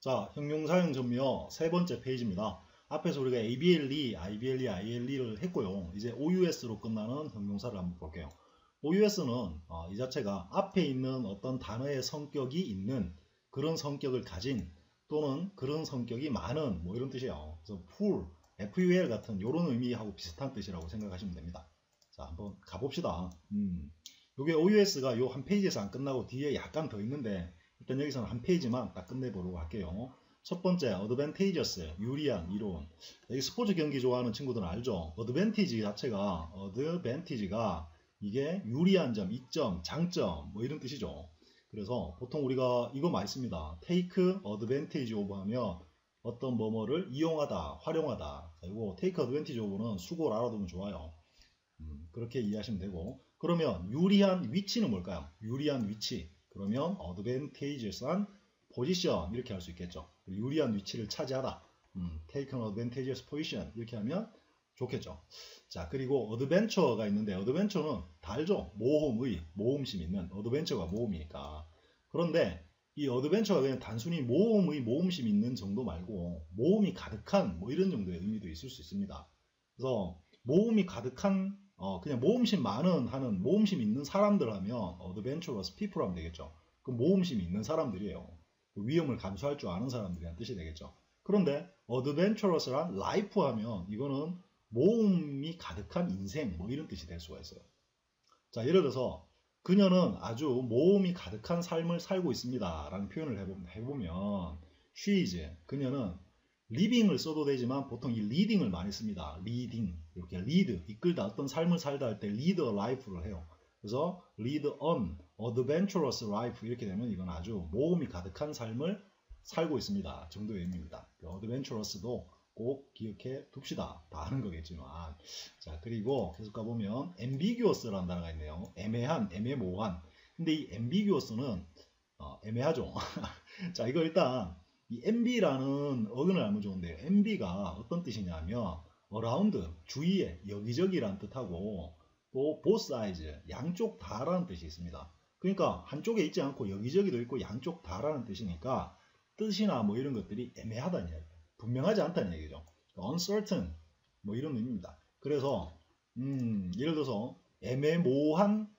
자, 형용사형 전묘 세 번째 페이지입니다. 앞에서 우리가 ABLE, IBLE, ILE를 했고요. 이제 OUS로 끝나는 형용사를 한번 볼게요. OUS는 이 자체가 앞에 있는 어떤 단어의 성격이 있는 그런 성격을 가진 또는 그런 성격이 많은 뭐 이런 뜻이에요. 그래서 full, FUL 같은 이런 의미하고 비슷한 뜻이라고 생각하시면 됩니다. 자, 한번 가봅시다. 요게 OUS가 요 한 페이지에서 안 끝나고 뒤에 약간 더 있는데 일단 여기서는 한 페이지만 딱 끝내보려고 할게요. 첫 번째, advantageous, 유리한, 이로운. 여기 스포츠 경기 좋아하는 친구들은 알죠? advantage 자체가, advantage가 이게 유리한 점, 이점, 장점, 뭐 이런 뜻이죠. 그래서 보통 우리가 이거 많이 씁니다. take advantage of 하면 어떤 뭐뭐를 이용하다, 활용하다. 자, 이거 take advantage of는 수고를 알아두면 좋아요. 그렇게 이해하시면 되고. 그러면 유리한 위치는 뭘까요? 유리한 위치. 그러면 advantageous한 position 이렇게 할 수 있겠죠. 유리한 위치를 차지하다. take an advantageous position 이렇게 하면 좋겠죠. 자, 그리고 adventure가 있는데 adventure는 다 알죠? 모험의, 모험심 있는 adventure가 모험이니까. 그런데 이 adventure가 그냥 단순히 모험의 모험심 있는 정도 말고 모험이 가득한 뭐 이런 정도의 의미도 있을 수 있습니다. 그래서 모험이 가득한 그냥 모험심 많은 하는 모험심 있는 사람들 하면 adventurous people 하면 되겠죠. 그 모험심이 있는 사람들이에요. 위험을 감수할 줄 아는 사람들이란 뜻이 되겠죠. 그런데 adventurous란 life 하면 이거는 모험이 가득한 인생 뭐 이런 뜻이 될 수가 있어요. 자, 예를 들어서 그녀는 아주 모험이 가득한 삶을 살고 있습니다 라는 표현을 해보면 she is, 그녀는 living을 써도 되지만 보통 이 leading을 많이 씁니다. leading, 이렇게 lead, 이끌다, 어떤 삶을 살다 할 때 lead a life를 해요. 그래서 lead an adventurous life 이렇게 되면 이건 아주 모험이 가득한 삶을 살고 있습니다 정도의 의미입니다. adventurous도 꼭 기억해 둡시다. 다 아는 거겠지만. 자, 그리고 계속 가보면 ambiguous라는 단어가 있네요. 애매한, 애매모호한. 근데 이 ambiguous는 애매하죠. 자, 이거 일단 이 MB라는 어근을 알면 좋은데요. MB가 어떤 뜻이냐면 around, 주위에, 여기저기라는 뜻하고 또 both sides, 양쪽 다라는 뜻이 있습니다. 그러니까 한쪽에 있지 않고 여기저기도 있고 양쪽 다라는 뜻이니까 뜻이나 뭐 이런 것들이 애매하다는 얘기예요. 분명하지 않다는 얘기죠. uncertain 뭐 이런 의미입니다. 그래서 예를 들어서 애매모호한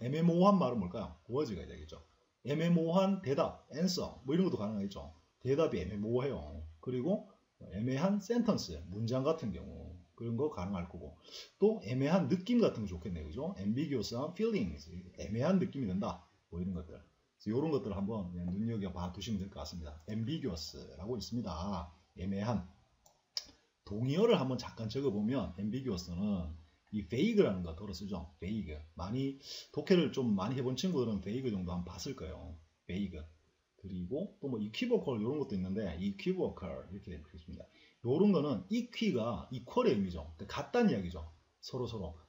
애매모호한 말은 뭘까요? word가 되겠죠. 애매모호한 대답, answer 뭐 이런 것도 가능하겠죠. 대답이 애매모호해요. 그리고 애매한 sentence, 문장 같은 경우 그런 거 가능할 거고 또 애매한 느낌 같은 거 좋겠네요. 그죠? ambiguous한 feelings, 애매한 느낌이 든다. 뭐 이런 것들. 이런 것들을 한번 눈여겨봐 두시면 될 것 같습니다. ambiguous라고 있습니다. 애매한. 동의어를 한번 잠깐 적어보면 ambiguous는 이 vague라는 거 들어 쓰죠. vague. 많이 독해를 좀 많이 해본 친구들은 vague 정도 한번 봤을 거예요. vague. 그리고 또 뭐 equivocal 이런 것도 있는데 equivocal 이렇게 되겠습니다. 이런 거는 equi가 equal의 의미죠. 그러니까 같다는 이야기죠. 서로.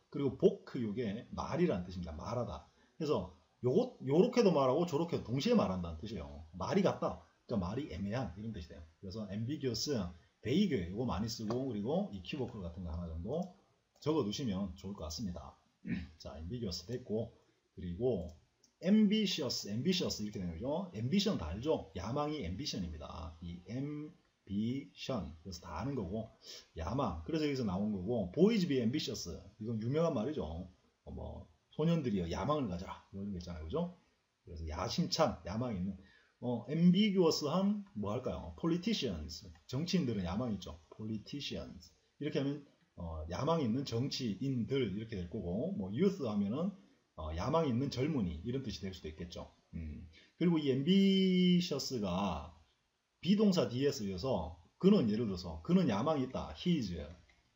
그리고 book 이게 말이라는 뜻입니다. 말하다. 그래서 요렇게도 말하고 저렇게도 동시에 말한다는 뜻이에요. 말이 같다. 그러니까 말이 애매한 이런 뜻이 돼요. 그래서 ambiguous, vague 이거 많이 쓰고 그리고 equivocal 같은 거 하나 정도 적어 두시면 좋을 것 같습니다. 자, ambiguous 됐고 그리고 ambitious 이렇게 되는 거죠. ambition 다 알죠? 야망이 ambition입니다. 이 ambition 그래서 다 아는 거고 야망 그래서 여기서 나온 거고 boys be ambitious 이건 유명한 말이죠. 뭐 소년들이요 야망을 가져라 이런 거 있잖아요. 그죠? 그래서 야심찬 야망 있는 ambiguous한 뭐 할까요? politicians 정치인들은 야망 있죠. politicians 이렇게 하면 야망 있는 정치인들 이렇게 될 거고 뭐 youth 하면은 야망 있는 젊은이 이런 뜻이 될 수도 있겠죠. 그리고 이 ambitious가 비동사 뒤에 쓰여서 그는 예를 들어서 그는 야망이 있다. He is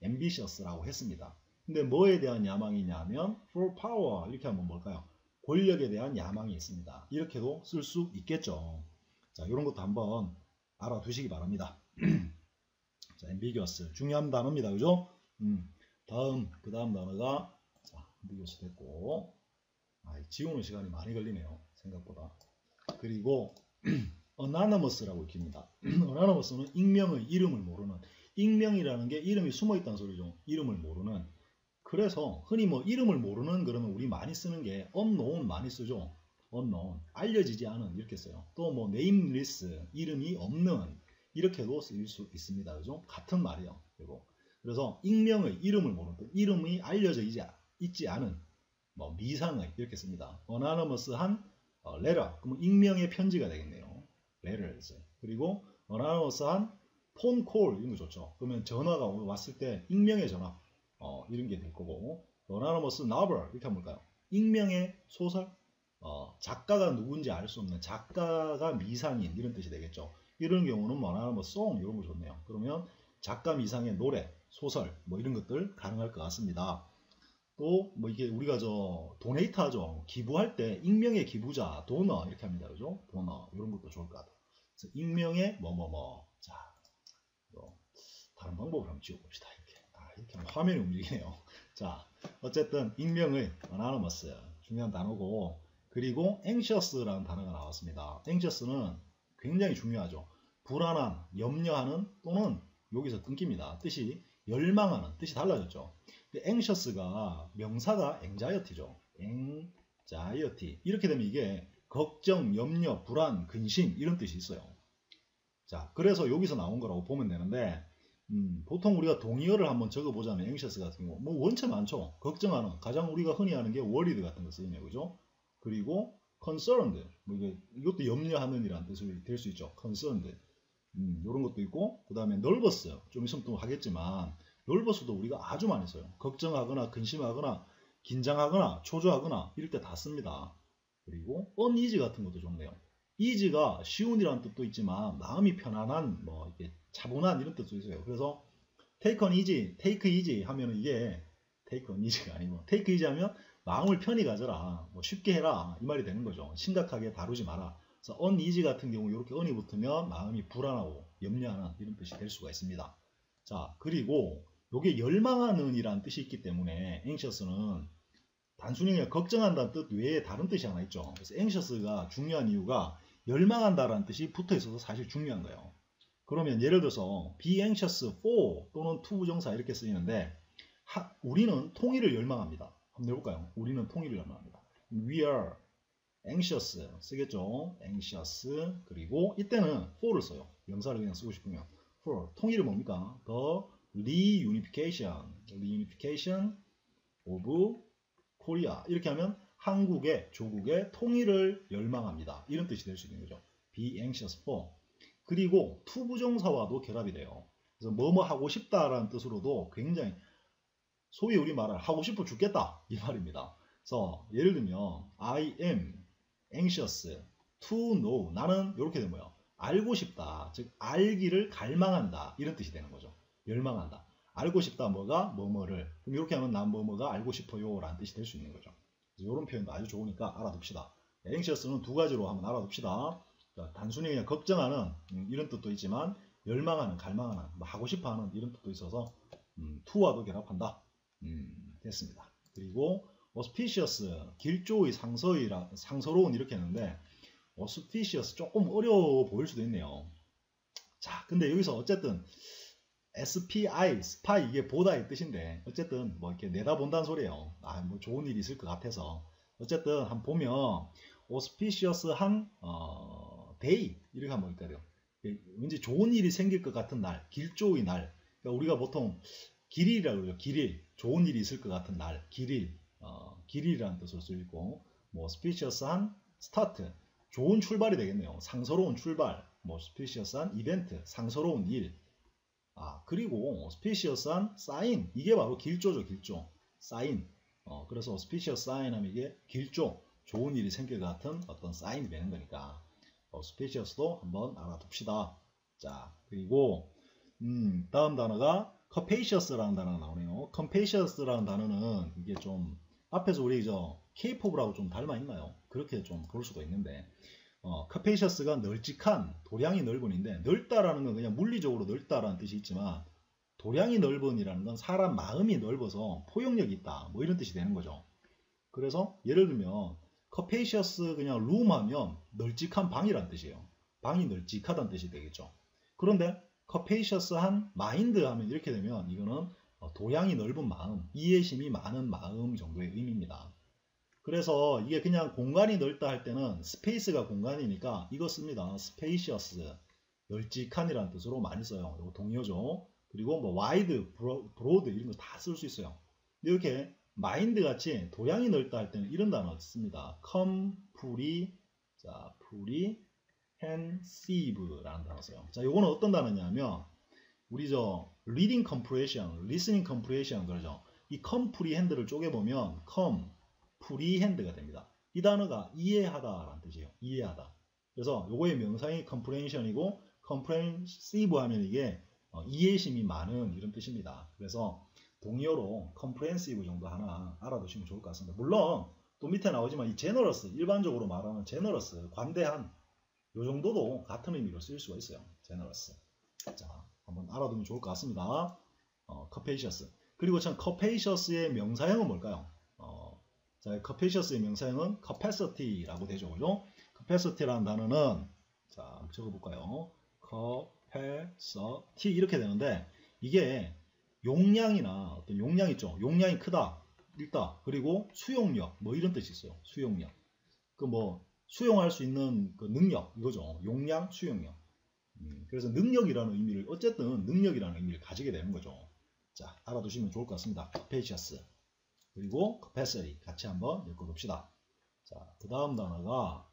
ambitious라고 했습니다. 근데 뭐에 대한 야망이냐면 for power 이렇게 하면 뭘까요? 권력에 대한 야망이 있습니다. 이렇게도 쓸 수 있겠죠. 자, 이런 것도 한번 알아두시기 바랍니다. 자, ambiguous 중요한 단어입니다. 그죠? 그 다음 단어가 자, ambiguous 됐고 지우는 시간이 많이 걸리네요. 생각보다. 그리고 anonymous라고 읽힙니다. anonymous는 익명의 이름을 모르는 익명이라는 게 이름이 숨어있다는 소리죠. 이름을 모르는 그래서 흔히 뭐 이름을 모르는 그러면 우리 많이 쓰는 게 unknown 많이 쓰죠. unknown, 알려지지 않은 이렇게 써요. 또 뭐 nameless, 이름이 없는 이렇게도 쓰일 수 있습니다. 그죠? 같은 말이에요. 그리고 그래서 익명의 이름을 모르는 또 이름이 알려져 있지 않은 뭐 미상의 이렇게 씁니다. anonymous한 letter, 그러면 익명의 편지가 되겠네요. letters. 그리고 anonymous한 phone call 이런 거 좋죠. 그러면 전화가 왔을 때 익명의 전화 이런 게 될 거고 anonymous novel 이렇게 하면 뭘까요? 익명의 소설 작가가 누군지 알 수 없는 작가가 미상인 이런 뜻이 되겠죠. 이런 경우는 anonymous song 이런 거 좋네요. 그러면 작가 미상의 노래, 소설 뭐 이런 것들 가능할 것 같습니다. 또 뭐 이게 우리가 도네이트 하죠. 기부할 때 익명의 기부자, 도너 이렇게 합니다. 그죠? 도너 이런 것도 좋을 것 같아요. 그래서 익명의 뭐뭐뭐. 자, 다른 방법을 한번 지어봅시다. 이렇게 하면 화면이 움직이네요. 자, 어쨌든 익명의 anonymous 중요한 단어고, 그리고 anxious라는 단어가 나왔습니다. anxious는 굉장히 중요하죠. 불안한, 염려하는 또는 여기서 끊깁니다. 뜻이 열망하는 뜻이 달라졌죠. anxious가 명사가 anxiety죠. anxiety 이렇게 되면 이게 걱정, 염려, 불안, 근심 이런 뜻이 있어요. 자, 그래서 여기서 나온 거라고 보면 되는데 보통 우리가 동의어를 한번 적어보자면 anxious 같은 경우 뭐 원체 많죠. 걱정하는, 가장 우리가 흔히 하는 게 worried 같은 거 쓰이네요. 그죠? 그리고 concerned, 뭐 이것도 염려하는 이라는 뜻이 될 수 있죠. concerned. 이런 것도 있고, 그 다음에 nervous, 좀 있으면 또 하겠지만 nervous도 우리가 아주 많이 써요. 걱정하거나 근심하거나 긴장하거나 초조하거나 이럴 때 다 씁니다. 그리고 uneasy 같은 것도 좋네요. easy가 쉬운이라는 뜻도 있지만 마음이 편안한, 뭐 이게 차분한 이런 뜻도 있어요. 그래서 take on easy, take easy 하면은 이게 take on easy가 아니고 take easy 하면 마음을 편히 가져라, 뭐 쉽게 해라 이 말이 되는 거죠. 심각하게 다루지 마라. 그래서 uneasy 같은 경우 이렇게 on이 붙으면 마음이 불안하고 염려하는 이런 뜻이 될 수가 있습니다. 자, 그리고 이게 열망하는 이라는 뜻이 있기 때문에 anxious는 단순히 그냥 걱정한다는 뜻 외에 다른 뜻이 하나 있죠. 그래서 anxious가 중요한 이유가 열망한다라는 뜻이 붙어 있어서 사실 중요한 거예요. 그러면 예를 들어서 be anxious for 또는 to 부정사 이렇게 쓰이는데 우리는 통일을 열망합니다. 한번 해볼까요? 우리는 통일을 열망합니다. We are anxious 쓰겠죠. anxious. 그리고 이때는 for를 써요. 명사를 그냥 쓰고 싶으면 for. 통일은 뭡니까? the reunification of Korea. 이렇게 하면 한국의, 조국의 통일을 열망합니다. 이런 뜻이 될 수 있는 거죠. be anxious for. 그리고 to 부정사와도 결합이 돼요. 그래서 뭐뭐 하고 싶다라는 뜻으로도 굉장히 소위 우리 말을 하고 싶어 죽겠다 이 말입니다. 그래서 예를 들면 I am anxious to know, 나는 이렇게 되면 뭐예요? 알고 싶다, 즉 알기를 갈망한다 이런 뜻이 되는 거죠. 열망한다. 알고 싶다 뭐가 뭐뭐를, 그럼 이렇게 하면 난 뭐뭐가 알고 싶어요 라는 뜻이 될 수 있는 거죠. 이런 표현도 아주 좋으니까 알아둡시다. anxious는 두 가지로 한번 알아둡시다. 단순히 그냥 걱정하는 이런 뜻도 있지만 열망하는, 갈망하는, 뭐 하고 싶어하는 이런 뜻도 있어서 to와도 결합한다. 됐습니다. 그리고 auspicious, 길조의, 상서로운 이렇게 했는데 auspicious 조금 어려워 보일 수도 있네요. 자, 근데 여기서 어쨌든 SPI, spy 이게 보다의 뜻인데 어쨌든 뭐 이렇게 내다본다는 소리예요. 뭐 좋은 일이 있을 것 같아서 어쨌든 한번 보면 auspicious한 day 이렇게 하면 뭘까요? 왠지 좋은 일이 생길 것 같은 날, 길조의 날. 그러니까 우리가 보통 길일이라고 그러죠. 길일, 좋은 일이 있을 것 같은 날, 길일, 길일이라는 뜻으로 쓰이고, 뭐 auspicious한 start, 좋은 출발이 되겠네요. 상서로운 출발, 뭐 auspicious한 이벤트, 상서로운 일. 그리고 auspicious한 sign, 이게 바로 길조죠, 길조. sign. 그래서 auspicious sign 하면 이게 길조, 좋은 일이 생길 것 같은 어떤 사인이 되는 거니까 auspicious도 한번 알아둡시다. 자, 그리고 다음 단어가 capacious라는 단어가 나오네요. capacious라는 단어는 이게 좀 앞에서 우리 K-pop이라고 좀 닮아 있나요? 그렇게 좀 볼 수도 있는데 capacious가 널찍한, 도량이 넓은인데 넓다라는 건 그냥 물리적으로 넓다라는 뜻이 있지만 도량이 넓은이라는 건 사람 마음이 넓어서 포용력이 있다 뭐 이런 뜻이 되는 거죠. 그래서 예를 들면 capacious 그냥 room 하면 널찍한 방이란 뜻이에요. 방이 널찍하다는 뜻이 되겠죠. 그런데 capacious한 mind 하면 이렇게 되면 이거는 도량이 넓은 마음, 이해심이 많은 마음 정도의 의미입니다. 그래서 이게 그냥 공간이 넓다 할 때는 스페이스가 공간이니까 이거 씁니다. spacious, 널찍한이라는 뜻으로 많이 써요. 이거 동의어죠. 그리고 뭐 wide, broad 이런 거 다 쓸 수 있어요. 근데 이렇게 mind 같이 도량이 넓다 할 때는 이런 단어 씁니다. comprehensive라는 단어 써요. 자, 요거는 어떤 단어냐면 우리 저 reading comprehension, listening comprehension 그러죠. 이 comprehend를 쪼개보면 comprehend가 됩니다. 이 단어가 이해하다라는 뜻이에요. 이해하다. 그래서 요거의 명사이 comprehension이고 comprehensive 하면 이게 이해심이 많은 이런 뜻입니다. 그래서 동의어로 comprehensive 정도 하나 알아두시면 좋을 것 같습니다. 물론 또 밑에 나오지만 이 generous, 일반적으로 말하는 generous, 관대한 요 정도도 같은 의미로 쓸 수가 있어요. generous. 자, 한번 알아두면 좋을 것 같습니다. capacious. 그리고 참 capacious의 명사형은 뭘까요? 자, capacious의 명사형은 capacity라고 되죠. 그죠? capacity라는 단어는 자, 한번 적어볼까요? capacity 이렇게 되는데 이게 용량이나 어떤 용량 있죠. 용량이 크다, 읽다, 그리고 수용력 뭐 이런 뜻이 있어요. 수용력. 그 뭐 수용할 수 있는 그 능력 이거죠. 용량, 수용력. 그래서 능력이라는 의미를 어쨌든 능력이라는 의미를 가지게 되는 거죠. 자, 알아두시면 좋을 것 같습니다. capacious 그리고 capacity 같이 한번 읽어봅시다. 자, 그 다음 단어가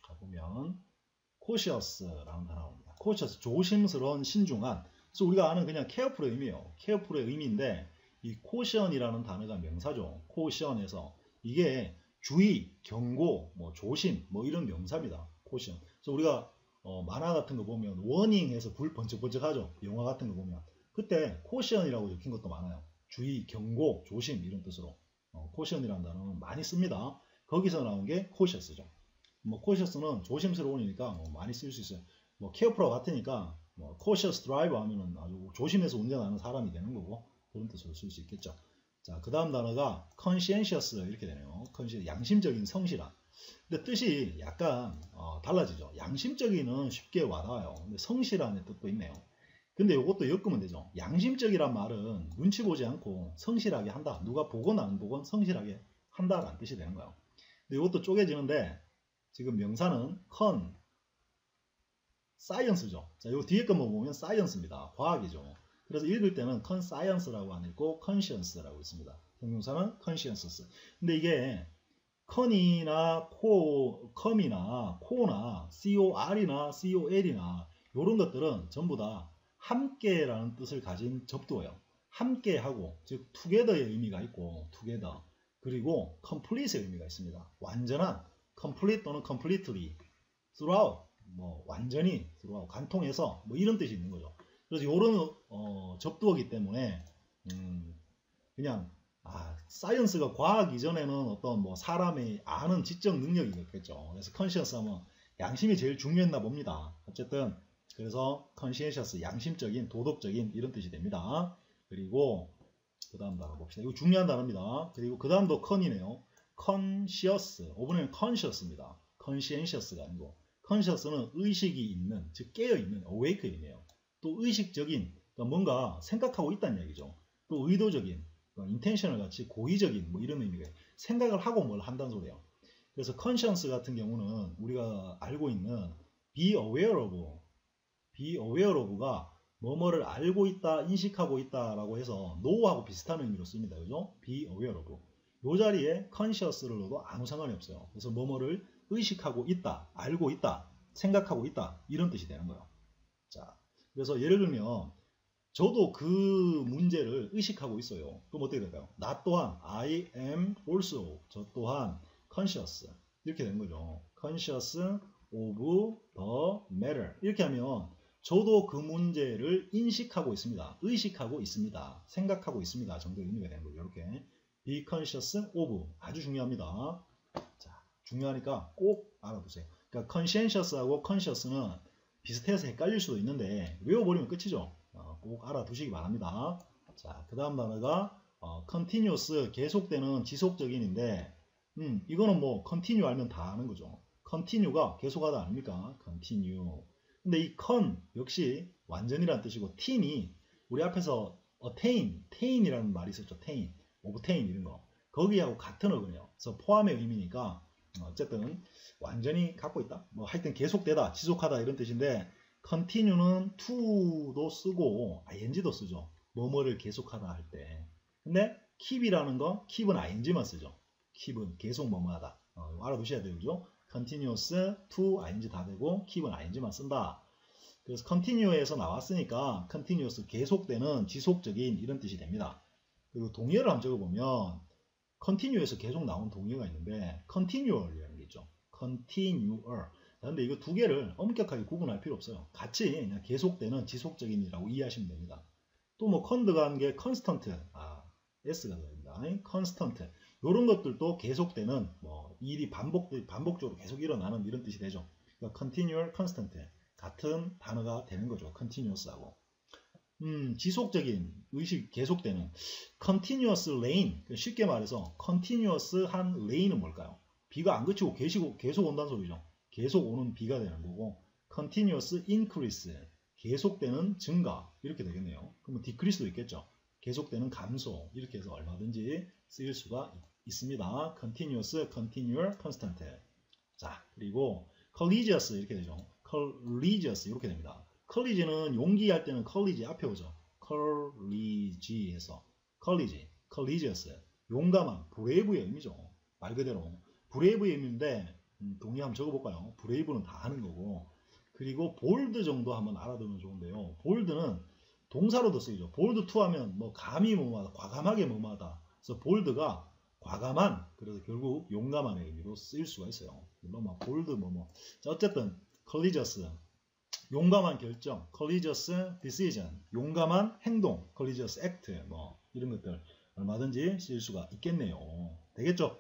가보면 cautious라는 단어입니다. cautious 조심스러운, 신중한. 그래서 우리가 아는 그냥 careful의 의미예요. careful의 의미인데 이 caution이라는 단어가 명사죠. caution에서 이게 주의, 경고, 뭐 조심, 뭐 이런 명사입니다. caution. 그래서 우리가 만화 같은 거 보면 워닝해서 불 번쩍번쩍 하죠. 영화 같은 거 보면 그때 caution이라고 적힌 것도 많아요. 주의, 경고, 조심 이런 뜻으로 caution이라는 단어는 많이 씁니다. 거기서 나온 게 cautious죠. 뭐 cautious는 조심스러우니까 뭐 많이 쓸 수 있어요. 뭐 careful하고 같으니까 뭐 cautious driver 하면은 아주 조심해서 운전하는 사람이 되는 거고 그런 뜻으로 쓸 수 있겠죠. 자, 그 다음 단어가 conscientious 이렇게 되네요. 양심적인, 성실한. 근데 뜻이 약간 달라지죠. 양심적인은 쉽게 와닿아요. 근데 성실한의 뜻도 있네요. 근데 이것도 엮으면 되죠. 양심적이란 말은 눈치 보지 않고 성실하게 한다. 누가 보건 안 보건 성실하게 한다라는 뜻이 되는 거예요. 근데 이것도 쪼개지는데 지금 명사는 science죠. 자, 이 뒤에 것만 보면 science입니다. 과학이죠. 그래서 읽을 때는 conscience라고 안 읽고 conscience라고 있습니다. 형용사는 conscientious. 근데 이게 con이나 com이나 co나 cor이나 col이나 이런 것들은 전부 다 함께라는 뜻을 가진 접두어예요. 함께하고 즉 together의 의미가 있고 together 그리고 complete의 의미가 있습니다. 완전한 complete 또는 completely throughout 뭐 완전히 throughout 관통해서 뭐 이런 뜻이 있는 거죠. 그래서 이런 접두어기 때문에 그냥 사이언스가 과학 이전에는 어떤 뭐 사람의 아는 지적 능력이겠죠. 그래서 conscious 하면 양심이 제일 중요했나 봅니다. 어쨌든 그래서 conscientious 양심적인, 도덕적인 이런 뜻이 됩니다. 그리고 그 다음 단어 봅시다. 이거 중요한 단어입니다. 그리고 그 다음도 con이네요. conscious, 오번에는 conscious입니다. conscientious가 아니고 conscious는 의식이 있는, 즉 깨어있는, awake이네요. 또 의식적인, 그러니까 뭔가 생각하고 있다는 얘기죠. 또 의도적인, 그러니까 intentional 같이 고의적인 뭐 이런 의미가 생각을 하고 뭘 한다는 소리예요. 그래서 conscience 같은 경우는 우리가 알고 있는 be aware of가 뭐뭐를 알고 있다, 인식하고 있다라고 해서 know하고 비슷한 의미로 씁니다. 그죠? be aware of. 요 자리에 conscious를 넣어도 아무 상관이 없어요. 그래서 뭐뭐를 의식하고 있다, 알고 있다, 생각하고 있다 이런 뜻이 되는 거예요. 자, 그래서 예를 들면 저도 그 문제를 의식하고 있어요. 그럼 어떻게 될까요? 나 또한 I am also 저 또한 conscious 이렇게 되는 거죠. conscious of the matter 이렇게 하면 저도 그 문제를 인식하고 있습니다. 의식하고 있습니다. 생각하고 있습니다. 정도의 의미가 되는 거죠. 이렇게 be conscious of 아주 중요합니다. 자, 중요하니까 꼭 알아두세요. 그러니까 conscientious하고 conscious는 비슷해서 헷갈릴 수도 있는데 외워버리면 끝이죠. 꼭 알아두시기 바랍니다. 자, 그 다음 단어가 continuous 계속되는 지속적인인데 이거는 뭐 continue 알면 다 아는 거죠. continue가 계속하다 아닙니까? continue. 근데 이 con 역시 완전이라는 뜻이고 teen이 우리 앞에서 attain, tain이라는 말이 있었죠. taint, obtain 이런 거. 거기하고 같은 어근이에요. 그래서 포함의 의미니까 어쨌든 완전히 갖고 있다. 뭐 하여튼 계속되다, 지속하다 이런 뜻인데 continue는 to도 쓰고 ing도 쓰죠. 뭐뭐를 계속하다 할 때. 근데 keep이라는 거 keep은 ing만 쓰죠. keep은 계속 뭐뭐하다. 알아두셔야 돼요. 그죠? continuous, to, ing 다 되고 keep은 ing만 쓴다. 그래서 continue에서 나왔으니까 continuous 계속되는 지속적인 이런 뜻이 됩니다. 그리고 동의어를 한번 적어보면 continue에서 계속 나온 동의어가 있는데 continual이라는 게 있죠. continual. 그런데 이거 두 개를 엄격하게 구분할 필요 없어요. 같이 그냥 계속되는 지속적인이라고 이해하시면 됩니다. 또 뭐 con가 한 게 constant, s가 됩니다. constant. 이런 것들도 계속되는 뭐 일이 반복적으로 계속 일어나는 이런 뜻이 되죠. 그러니까 continual, constant 같은 단어가 되는 거죠. continuous하고. 지속적인 의식 계속되는 continuous rain. 쉽게 말해서 continuous한 rain은 뭘까요? 비가 안 그치고 계속 온다는 소리죠. 계속 오는 비가 되는 거고 continuous increase 계속되는 증가 이렇게 되겠네요. 그러면 decrease도 있겠죠. 계속되는 감소 이렇게 해서 얼마든지 쓰일 수가 있습니다. continuous, continual, constant. 자, 그리고 collegious 이렇게 되죠. collegious 이렇게 됩니다. college는 용기할 때는 collige 앞에 오죠. college에서 collegious 용감한 brave의 의미죠. 말 그대로 brave의 의미인데 동의 한번 적어볼까요? brave는 다 하는 거고 그리고 bold 정도 한번 알아두면 좋은데요. bold는 동사로도 쓰이죠. bold to 하면 뭐 감히 뭐뭐하다, 과감하게 뭐뭐하다. 그래서 bold가 과감한, 그래서 결국 용감한의 의미로 쓰일 수가 있어요. 물론 막 bold 뭐뭐. 자, 어쨌든 courageous 용감한 결정, courageous decision 용감한 행동, courageous act 뭐 이런 것들 얼마든지 쓰일 수가 있겠네요. 되겠죠?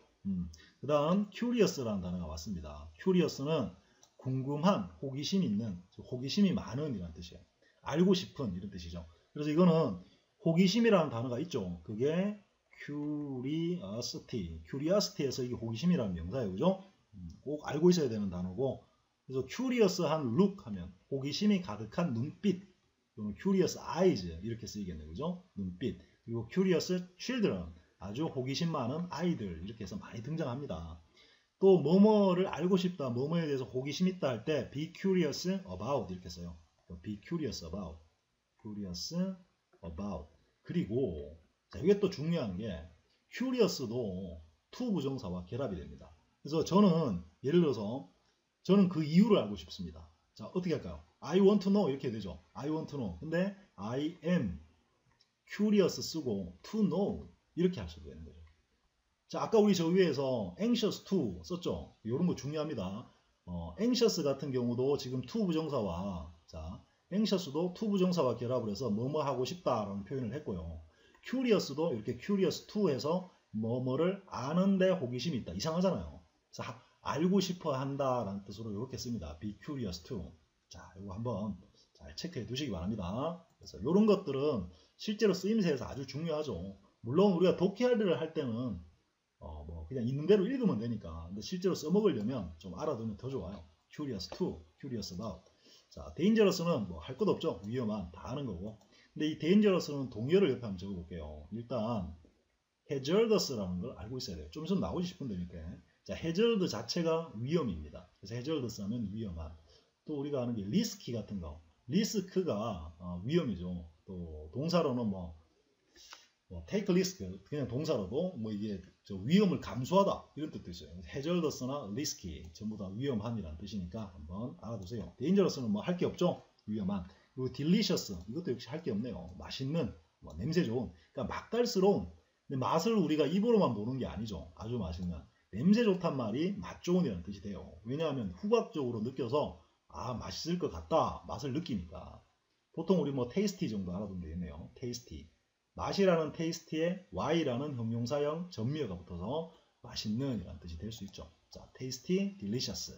그 다음 curious라는 단어가 왔습니다. curious는 궁금한, 호기심 있는, 호기심이 많은 이런 뜻이에요. 알고 싶은 이런 뜻이죠. 그래서 이거는 호기심이라는 단어가 있죠. 그게 curiosity에서 이게 호기심이라는 명사예요. 그죠? 꼭 알고 있어야 되는 단어고 그래서 curious한 look 하면 호기심이 가득한 눈빛 또는 curious eyes 이렇게 쓰이겠네요. 그죠? 눈빛. 그리고 curious children 아주 호기심 많은 아이들 이렇게 해서 많이 등장합니다. 또 뭐뭐를 알고 싶다, 뭐뭐에 대해서 호기심 있다 할 때 be curious about 이렇게 써요. be curious about. 그리고 자, 이게 또 중요한 게 curious도 to 부정사와 결합이 됩니다. 그래서 저는 예를 들어서 저는 그 이유를 알고 싶습니다. 자, 어떻게 할까요? I want to know 이렇게 되죠. I want to know. 근데 I am curious 쓰고 to know 이렇게 할 수도 되는 거죠. 자, 아까 우리 저 위에서 anxious to 썼죠. 이런 거 중요합니다. anxious 같은 경우도 지금 to 부정사와 자, anxious도 to 부정사와 결합을 해서 뭐뭐 하고 싶다라는 표현을 했고요. curious도 이렇게 curious to 해서 뭐뭐를 아는데 호기심이 있다. 이상하잖아요. 자, 알고 싶어 한다라는 뜻으로 이렇게 씁니다. be curious to. 자, 이거 한번 잘 체크해 두시기 바랍니다. 그래서 이런 것들은 실제로 쓰임새에서 아주 중요하죠. 물론 우리가 독해를 할 때는 뭐 그냥 있는 대로 읽으면 되니까. 근데 실제로 써먹으려면 좀 알아두면 더 좋아요. curious to, curious about. 자, dangerous는 뭐 할 것 없죠. 위험한 다 아는 거고. 근데 이 dangerous는 동의어를 옆에 한번 적어볼게요. 일단 hazardous라는 걸 알고 있어야 돼요. 좀 있으면 나오지 싶은데 이렇게. 자, hazard 자체가 위험입니다. 그래서 hazardous 하면 위험한. 또 우리가 아는 게 risky 같은 거. 리스크가 위험이죠. 또 동사로는 뭐 take risk 그냥 동사로도 뭐 이게 위험을 감수하다 이런 뜻도 있어요. hazardous나 risky 전부 다 위험한이라는 뜻이니까 한번 알아두세요. dangerous는 뭐 할 게 없죠. 위험한. 그리고 delicious 이것도 역시 할 게 없네요. 맛있는, 뭐 냄새 좋은. 그러니까 맛깔스러운. 근데 맛을 우리가 입으로만 보는 게 아니죠. 아주 맛있는. 냄새 좋단 말이 맛 좋은이라는 뜻이 돼요. 왜냐하면 후각적으로 느껴서 맛있을 것 같다. 맛을 느끼니까. 보통 우리 뭐 tasty 정도 알아두면 되겠네요. tasty. 맛이라는 tasty에 y라는 형용사형 전미어가 붙어서 맛있는 이라는 뜻이 될 수 있죠. 자, tasty, delicious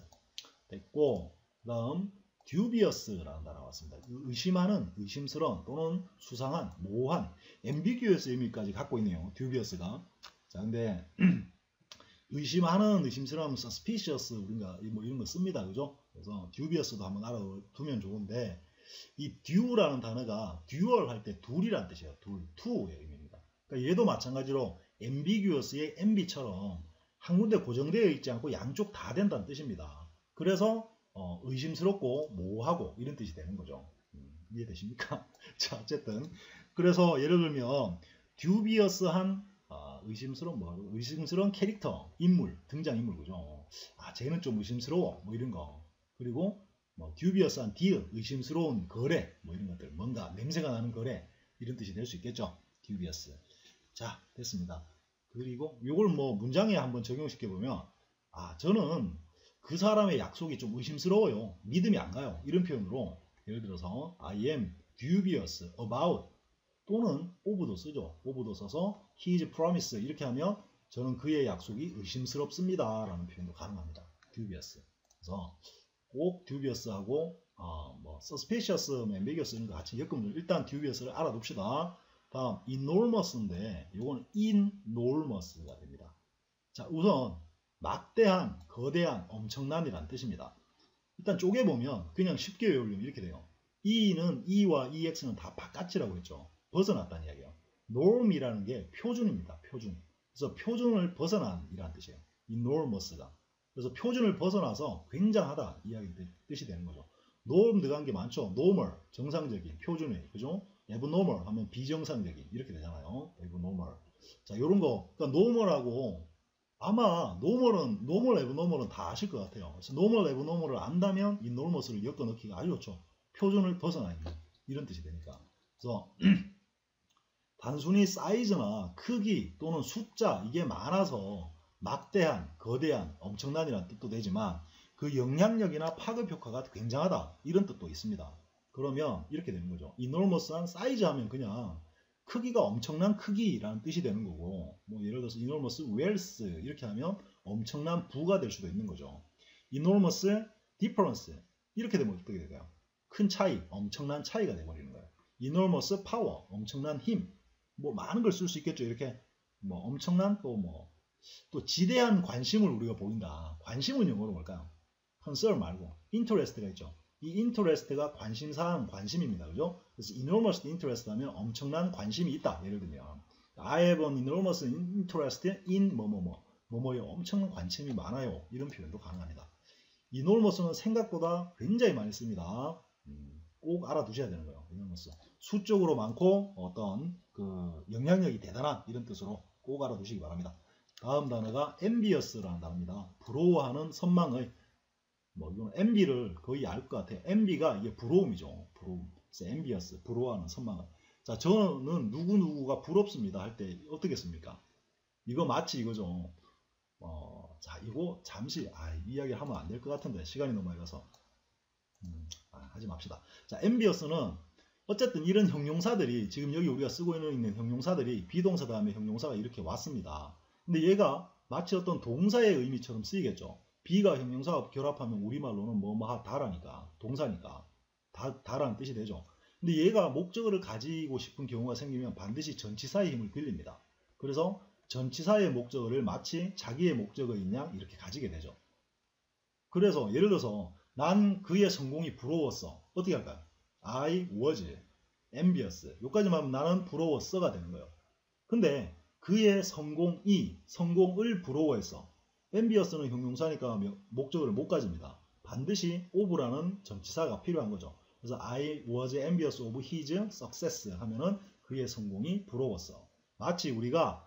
됐고 그 다음 dubious라는 단어가 왔습니다. 의심하는, 의심스러운 또는 수상한, 모호한, ambiguous 의미까지 갖고 있네요. dubious가. 자, 근데 의심하는, 의심스러운, suspicious 우리가 뭐 이런 거 씁니다. 그죠? 그래서 dubious도 한번 알아두면 좋은데 이 due라는 단어가 dual 할 때 둘이라는 뜻이에요. 둘, two의 의미입니다. 그러니까 얘도 마찬가지로 ambiguous의 amb처럼 한 군데 고정되어 있지 않고 양쪽 다 된다는 뜻입니다. 그래서 의심스럽고 모호하고 이런 뜻이 되는 거죠. 이해되십니까? 자, 어쨌든 그래서 예를 들면 dubious한 의심스러운 캐릭터, 인물, 등장인물 그죠? 아, 쟤는 좀 의심스러워 뭐 이런 거. 그리고 뭐 dubious한 deal, 의심스러운 거래 뭐 이런 것들, 뭔가 냄새가 나는 거래 이런 뜻이 될 수 있겠죠. dubious. 자, 됐습니다. 그리고 이걸 뭐 문장에 한번 적용시켜 보면 아, 저는 그 사람의 약속이 좀 의심스러워요. 믿음이 안 가요. 이런 표현으로 예를 들어서 I am dubious about 또는 of도 쓰죠. of도 써서 his promise 이렇게 하면 저는 그의 약속이 의심스럽습니다 라는 표현도 가능합니다. dubious. 그래서 꼭 dubious하고 뭐 suspicious, ambiguous 이런 거 같이 엮으면 일단 dubious를 알아둡시다. 다음 enormous인데 이거는 enormous가 됩니다. 자, 우선 막대한, 거대한, 엄청난이라는 뜻입니다. 일단 쪼개보면 그냥 쉽게 외우려면 이렇게 돼요. E는 E와 EX는 다 바깥이라고 했죠. 벗어났다는 이야기예요. norm이라는 게 표준입니다. 표준. 그래서 표준을 벗어난이라는 뜻이에요. enormous가. 그래서 표준을 벗어나서 굉장하다 이야기 뜻이 되는 거죠. norm 들어간 게 많죠. normal, 정상적인, 표준의, 그죠? abnormal 하면 비정상적인 이렇게 되잖아요. abnormal. 자, 요런 거, 그러니까 normal하고 아마 normal, abnormal은 다 아실 것 같아요. 그래서 normal, abnormal을 안다면 이 enormous를 엮어 넣기가 아주 좋죠. 표준을 벗어나 있는 이런 뜻이 되니까. 그래서 단순히 사이즈나 크기 또는 숫자 이게 많아서 막대한, 거대한, 엄청난이라는 뜻도 되지만 그 영향력이나 파급 효과가 굉장하다 이런 뜻도 있습니다. 그러면 이렇게 되는 거죠. enormous한 사이즈 하면 그냥 크기가 엄청난 크기라는 뜻이 되는 거고 뭐 예를 들어서 enormous wealth 이렇게 하면 엄청난 부가 될 수도 있는 거죠. enormous difference 이렇게 되면 어떻게 될까요? 큰 차이, 엄청난 차이가 돼버리는 거예요. enormous power, 엄청난 힘, 뭐 많은 걸 쓸 수 있겠죠. 이렇게 뭐 엄청난 또 지대한 관심을 우리가 보인다. 관심은 영어로 뭘까요? concern 말고 interest가 있죠. 이 interest가 관심사항, 관심입니다. 그죠? 그래서 enormous interest 하면 엄청난 관심이 있다. 예를 들면 I have an enormous interest in 뭐뭐에 엄청난 관심이 많아요. 이런 표현도 가능합니다. enormous는 생각보다 굉장히 많이 씁니다. 꼭 알아두셔야 되는 거예요. enormous. 수적으로 많고 어떤 그 영향력이 대단한 이런 뜻으로 꼭 알아두시기 바랍니다. 다음 단어가 envious라는 단어입니다. 부러워하는 선망의 뭐 이건 envy를 거의 알 것 같아요. envy가 이게 부러움이죠. 부러움. 그래서 envious, 부러워하는 선망을. 자, 저는 누구누구가 부럽습니다 할 때 어떻게 씁니까? 이거 마치 이거죠. 자, 이거 잠시 이야기 하면 안 될 것 같은데 시간이 너무 많이 가서 하지 맙시다. 자, envious는 어쨌든 이런 형용사들이 지금 여기 우리가 쓰고 있는 형용사들이 비동사 다음에 형용사가 이렇게 왔습니다. 근데 얘가 마치 어떤 동사의 의미처럼 쓰이겠죠. B가 형용사와 결합하면 우리말로는 뭐뭐하다라니까 동사니까 다라는 뜻이 되죠. 근데 얘가 목적어를 가지고 싶은 경우가 생기면 반드시 전치사의 힘을 빌립니다. 그래서 전치사의 목적어를 마치 자기의 목적어인 양 이렇게 가지게 되죠. 그래서 예를 들어서 난 그의 성공이 부러웠어. 어떻게 할까요? I was envious. 여기까지만 하면 나는 부러웠어가 되는 거예요. 근데 그의 성공을 부러워했어. envious는 형용사니까 목적어를 못 가집니다. 반드시 of라는 전치사가 필요한 거죠. 그래서 I was envious of his success 하면은 그의 성공이 부러웠어. 마치 우리가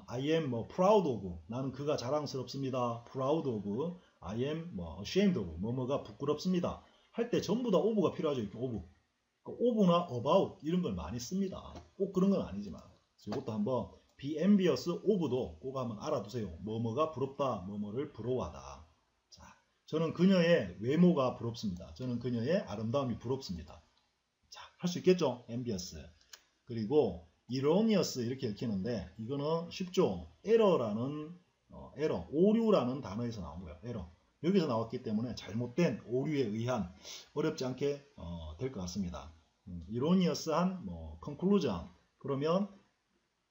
I am proud of 나는 그가 자랑스럽습니다. proud of I am ashamed of 뭐뭐가 부끄럽습니다. 할 때 전부 다 of가 필요하죠. 이렇게 of. of나 about 이런 걸 많이 씁니다. 꼭 그런 건 아니지만 이것도 한번 be envious of도 꼭 한번 알아두세요. 뭐뭐가 부럽다. 뭐뭐를 부러워하다. 자, 저는 그녀의 외모가 부럽습니다. 저는 그녀의 아름다움이 부럽습니다. 자, 할 수 있겠죠? envious. 그리고 erroneous 이렇게 읽히는데 이거는 쉽죠. error라는 오류라는 단어에서 나온 거예요. error. 여기서 나왔기 때문에 잘못된 오류에 의한 어렵지 않게 될 것 같습니다. erroneous한 conclusion 그러면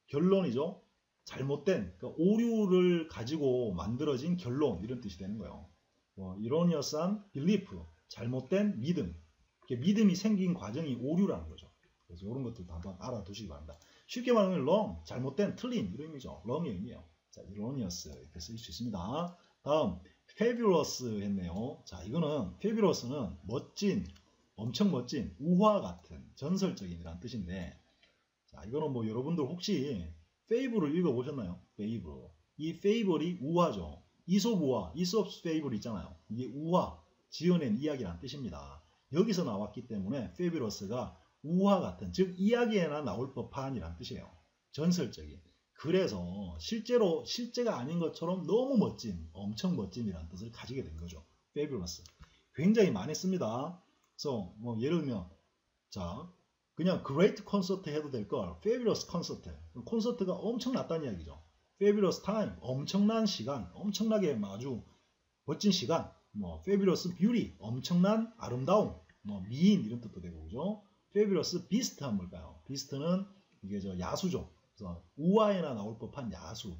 결론이죠. 잘못된 그러니까 오류를 가지고 만들어진 결론 이런 뜻이 되는 거예요. erroneous한 belief 잘못된 믿음 믿음이 생긴 과정이 오류라는 거죠. 그래서 이런 것들도 한번 알아두시기 바랍니다. 쉽게 말하면 wrong, 잘못된, 틀린 이런 의미죠. wrong의 의미예요. 자, erroneous 이렇게 쓸 수 있습니다. 다음 fabulous 했네요. 자, 이거는 fabulous는 멋진, 엄청 멋진, 우화 같은, 전설적인이란 뜻인데, 자, 이거는 뭐 여러분들 혹시 fable을 읽어보셨나요? fable. 이 fable이 우화죠. 이솝 우화, 이솝 fable 있잖아요. 이게 우화, 지어낸 이야기란 뜻입니다. 여기서 나왔기 때문에 fabulous가 우화 같은, 즉 이야기에나 나올 법한이란 뜻이에요. 전설적인. 그래서 실제로 실제가 아닌 것처럼 너무 멋진, 엄청 멋진이라는 뜻을 가지게 된 거죠. fabulous. 굉장히 많이 씁니다. 그래서 뭐 예를 들면 자, 그냥 great concert 해도 될 걸 fabulous concert. 콘서트가 엄청났다는 이야기죠. fabulous time, 엄청난 시간, 엄청나게 아주 멋진 시간. 뭐 fabulous beauty, 엄청난 아름다움, 뭐 미인 이런 뜻도 되고 그죠? fabulous beast 하면 뭘까요? beast는 이게 저 야수죠. 그래서 우화에나 나올 법한 야수.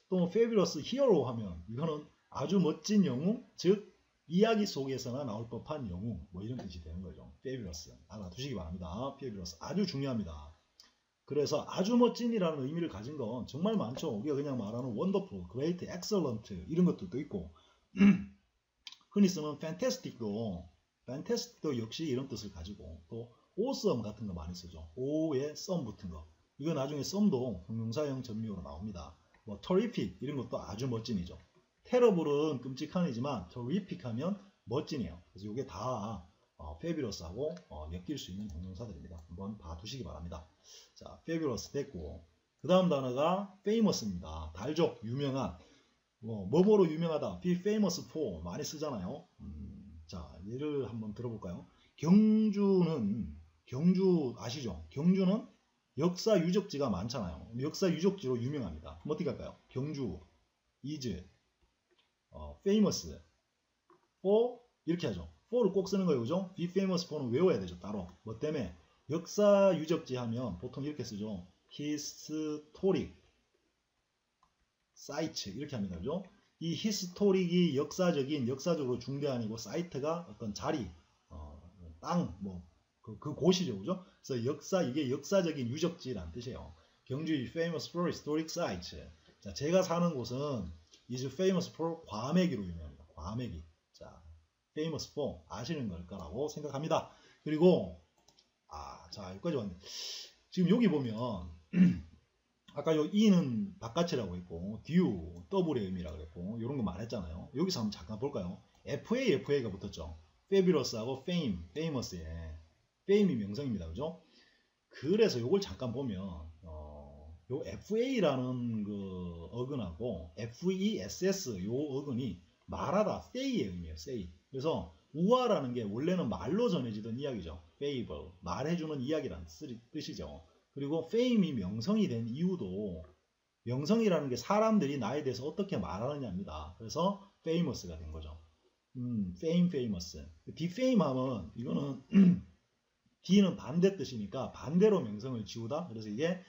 또 fabulous hero 하면 이거는 아주 멋진 영웅, 즉 이야기 속에서나 나올 법한 영웅, 뭐 이런 뜻이 되는 거죠. fabulous 알아두시기 바랍니다. fabulous 아주 중요합니다. 그래서 아주 멋진이라는 의미를 가진 건 정말 많죠. 우리가 그냥 말하는 wonderful, great, excellent 이런 것들도 있고 흔히 쓰는 fantastic도 역시 이런 뜻을 가지고 또 awesome 같은 거 많이 쓰죠. o에 some 붙은 거. 이거 나중에 some도 형용사형 전미어로 나옵니다. 뭐 terrific 이런 것도 아주 멋진이죠. terrible은 끔찍한이지만 terrific 하면 멋진이에요. 그래서 이게 다 fabulous하고 엮일 수 있는 형용사들입니다. 한번 봐두시기 바랍니다. 자, fabulous 됐고 그 다음 단어가 famous입니다. 달죠. 유명한. 뭐뭐로 유명하다. be famous for 많이 쓰잖아요. 자, 예를 한번 들어볼까요? 경주 아시죠? 경주는 역사 유적지가 많잖아요. 역사 유적지로 유명합니다. 그럼 어떻게 할까요? 경주 is famous for 이렇게 하죠. for를 꼭 쓰는 거예요. 그죠? be famous for는 외워야 되죠. 따로. 뭐 때문에 역사 유적지 하면 보통 이렇게 쓰죠. historic site 이렇게 합니다. 그죠? 이 historic이 역사적으로 중대한이고 사이트가 어떤 자리, 땅, 뭐 그 곳이죠. 그죠? 그래서 이게 역사적인 유적지란 뜻이에요. 경주 famous for historic sites. 자, 제가 사는 곳은 is famous for 과메기로 유명합니다. 과메기. 자, famous for 아시는 걸까라고 생각합니다. 그리고 자, 여기까지 왔네. 지금 여기 보면 아까 요 e는 바깥이라고 했고 due, double의 의미라고 했고 이런 거 말했잖아요. 여기서 한번 잠깐 볼까요? FA가 붙었죠. fabulous하고 fame, famous에 fame이 명성입니다. 그죠? 그래서 요걸 잠깐 보면 요 FA라는 그 어근하고 FESS 요 어근이 말하다, say의 의미예요. say. 그래서 우화라는 게 원래는 말로 전해지던 이야기죠. fable, 말해주는 이야기라는 뜻이죠. 그리고 fame이 명성이 된 이유도 명성이라는 게 사람들이 나에 대해서 어떻게 말하느냐입니다. 그래서 famous가 된 거죠. fame, famous. defame 하면 이거는 D는 반대 뜻이니까 반대로 명성을 지우다. 그래서 이게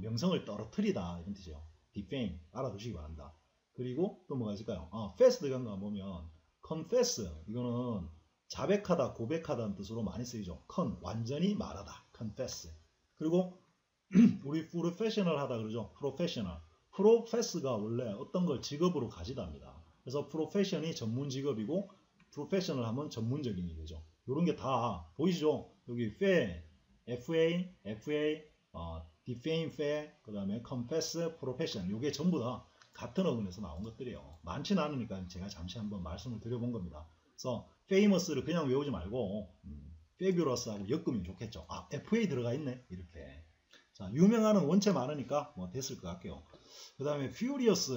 명성을 떨어뜨리다 이런 뜻이에요. defame 알아두시기 바랍니다. 그리고 또 뭐가 있을까요? fast 간가 보면 confess 이거는 자백하다, 고백하다는 뜻으로 많이 쓰이죠. 완전히 말하다. confess. 그리고 우리 professional 하다 그러죠. professional. profess가 원래 어떤 걸 직업으로 가지답니다. 그래서 profession이 전문 직업이고 professional 하면 전문적인 일이죠. 이런 게 다 보이시죠? 여기 FA, defame, fair, 그 다음에 confess, profession 이게 전부 다 같은 어근에서 나온 것들이에요. 많지는 않으니까 제가 잠시 한번 말씀을 드려본 겁니다. 그래서 famous를 그냥 외우지 말고 fabulous하고 엮으면 좋겠죠. FA 들어가 있네 이렇게. 자, 유명한은 원체 많으니까 뭐 됐을 것 같고요. 그 다음에 furious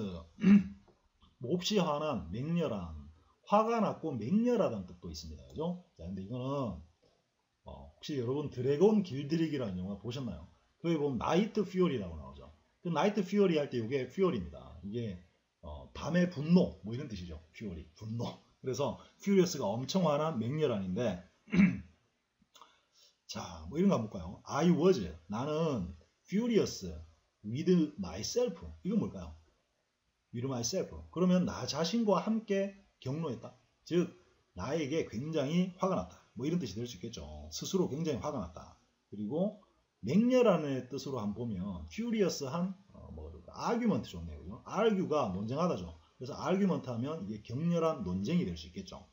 몹시 화난, 맹렬한, 화가 났고 맹렬하다는 뜻도 있습니다. 그죠? 자, 근데 이거는 혹시 여러분 드래곤 길들이기라는 영화 보셨나요? 거기 보면 나이트 퓨어리라고 나오죠. 그 나이트 퓨어리 할 때 이게 퓨어리입니다. 이게 밤의 분노 뭐 이런 뜻이죠. 퓨어리, 분노. 그래서 퓨리어스가 엄청 화난 맹렬한인데 자, 뭐 이런 거 한번 볼까요? I was 나는 furious with myself. 이건 뭘까요? with myself. 그러면 나 자신과 함께 경로했다. 즉 나에게 굉장히 화가 났다. 뭐 이런 뜻이 될 수 있겠죠. 스스로 굉장히 화가 났다. 그리고 맹렬한의 뜻으로 한번 보면 furious한 argument 좋네요. 그죠? argue가 논쟁하다죠. 그래서 argument 하면 이게 격렬한 논쟁이 될 수 있겠죠.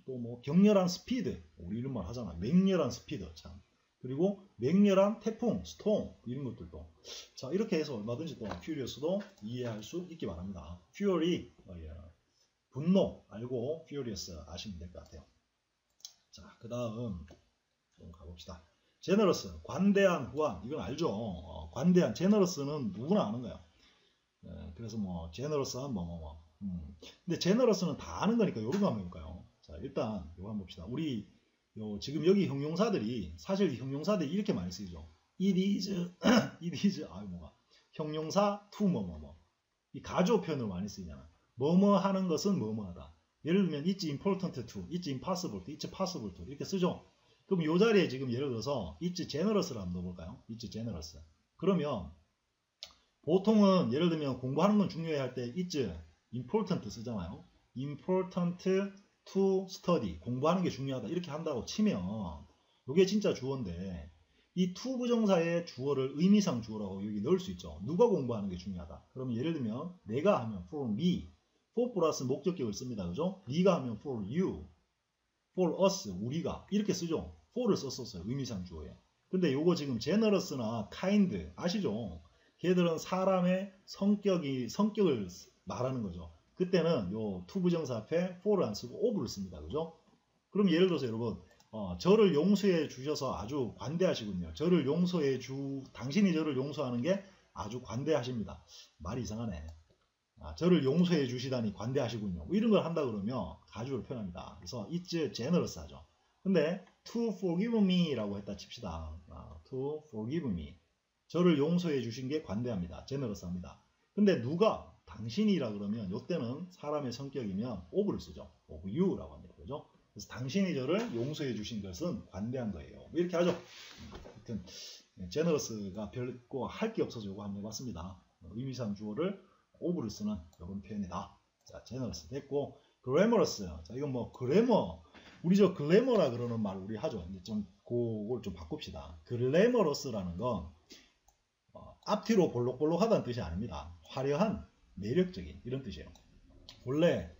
또 뭐 격렬한 스피드, 우리 이런 말 하잖아. 맹렬한 스피드 참. 그리고 맹렬한 태풍, 스톰 이런 것들도. 자, 이렇게 해서 얼마든지 또 furious도 이해할 수 있기 바랍니다. fury 분노 알고 furious 아시면 될 것 같아요. 자, 그 다음 좀 가봅시다. 제너러스, 관대한, 후한. 이건 알죠? 관대한, 제너러스는 누구나 아는 거예요. 그래서 뭐 제너러스한 근데 제너러스는 다 아는 거니까 요런 거 한번 해볼까요? 자, 일단 요거 한번 봅시다. 우리 지금 여기 형용사들이 사실 형용사들이 이렇게 많이 쓰이죠. it is, it is, 형용사 to 이 가조 표현으로 많이 쓰이잖아. 뭐뭐 하는 것은 뭐뭐 하다. 예를 들면 it's important to, it's impossible to, it's possible to 이렇게 쓰죠. 그럼 이 자리에 지금 예를 들어서 it's generous를 한번 넣어볼까요? it's generous. 그러면 보통은 예를 들면 공부하는 건 중요해 할 때 it's important 쓰잖아요. important to study. 공부하는 게 중요하다. 이렇게 한다고 치면 이게 진짜 주어인데 이 to 부정사의 주어를 의미상 주어라고 여기 넣을 수 있죠. 누가 공부하는 게 중요하다. 그러면 예를 들면 내가 하면 for me. for 플러스 목적격을 씁니다. 그죠? 네가 하면 for you. for us. 우리가. 이렇게 쓰죠. for를 썼었어요. 의미상 주어에. 근데 요거 지금 generous나 kind 아시죠? 걔들은 사람의 성격을 말하는 거죠. 그때는 요 to 부정사 앞에 for를 안 쓰고 of를 씁니다. 그죠? 그럼 예를 들어서 여러분 저를 용서해 주셔서 아주 관대하시군요. 당신이 저를 용서하는 게 아주 관대하십니다. 말이 이상하네. 저를 용서해 주시다니 관대하시군요. 뭐 이런 걸 한다 그러면 가주를 표현합니다. 그래서 it's generous 하죠. 근데 to forgive me 라고 했다 칩시다. to forgive me. 저를 용서해 주신 게 관대합니다. generous 합니다. 근데 누가 당신이라 그러면 이때는 사람의 성격이면 of를 쓰죠. of you라고 합니다. 그죠? 그래서 당신이 저를 용서해 주신 것은 관대한 거예요. 이렇게 하죠. 하여튼 generous가 별거 할 게 없어서 이거 한번 해봤습니다. 의미상 주어를 of를 쓰는 이런 표현이다. 자, generous 됐고 glamorous. 자, 이건 뭐 글래머. 우리 저 글래머라 그러는 말 우리 하죠. 이제 좀 그걸 좀 바꿉시다. 글래머러스라는 건 앞뒤로 볼록볼록하다는 뜻이 아닙니다. 화려한, 매력적인 이런 뜻이에요. 원래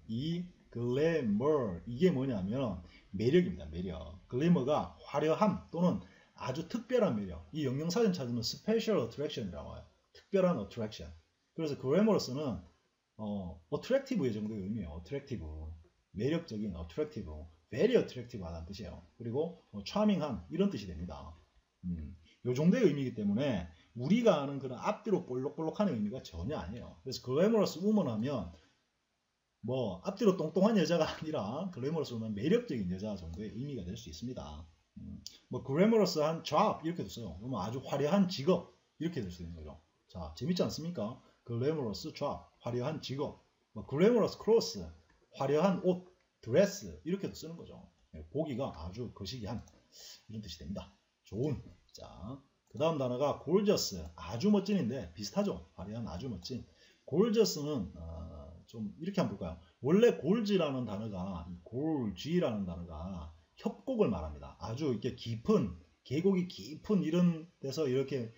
이 글래머 이게 뭐냐면 매력입니다. 매력. 글래머가 화려함 또는 아주 특별한 매력. 이 영영사전 찾으면 special attraction이라고 해요. 특별한 attraction. 그래서 글래머러스는 attractive의 정도의 의미예요. attractive. 매력적인 attractive. very attractive 하다는 뜻이에요. 그리고 charming한 이런 뜻이 됩니다. 요 정도의 의미이기 때문에 우리가 아는 그런 앞뒤로 볼록볼록하는 의미가 전혀 아니에요. 그래서 글래머러스 우먼 하면 뭐 앞뒤로 똥똥한 여자가 아니라 글래머러스 우먼 매력적인 여자 정도의 의미가 될 수 있습니다. 뭐 글래머러스한 job 이렇게도 써요. 그러면 아주 화려한 직업 이렇게 될 수 있는 거죠. 자, 재밌지 않습니까? 글래머러스 job 화려한 직업. 뭐 글래머러스 clothes 화려한 옷 드레스 이렇게도 쓰는 거죠. 보기가 아주 거시기한 이런 뜻이 됩니다. 좋은. 자, 그 다음 단어가 gorgeous. 아주 멋진인데 비슷하죠. 화려한 아주 멋진. gorgeous는 좀 이렇게 한번 볼까요? 원래 골지라는 단어가 골지라는 단어가 협곡을 말합니다. 아주 이렇게 깊은 계곡이 깊은 이런 데서 이렇게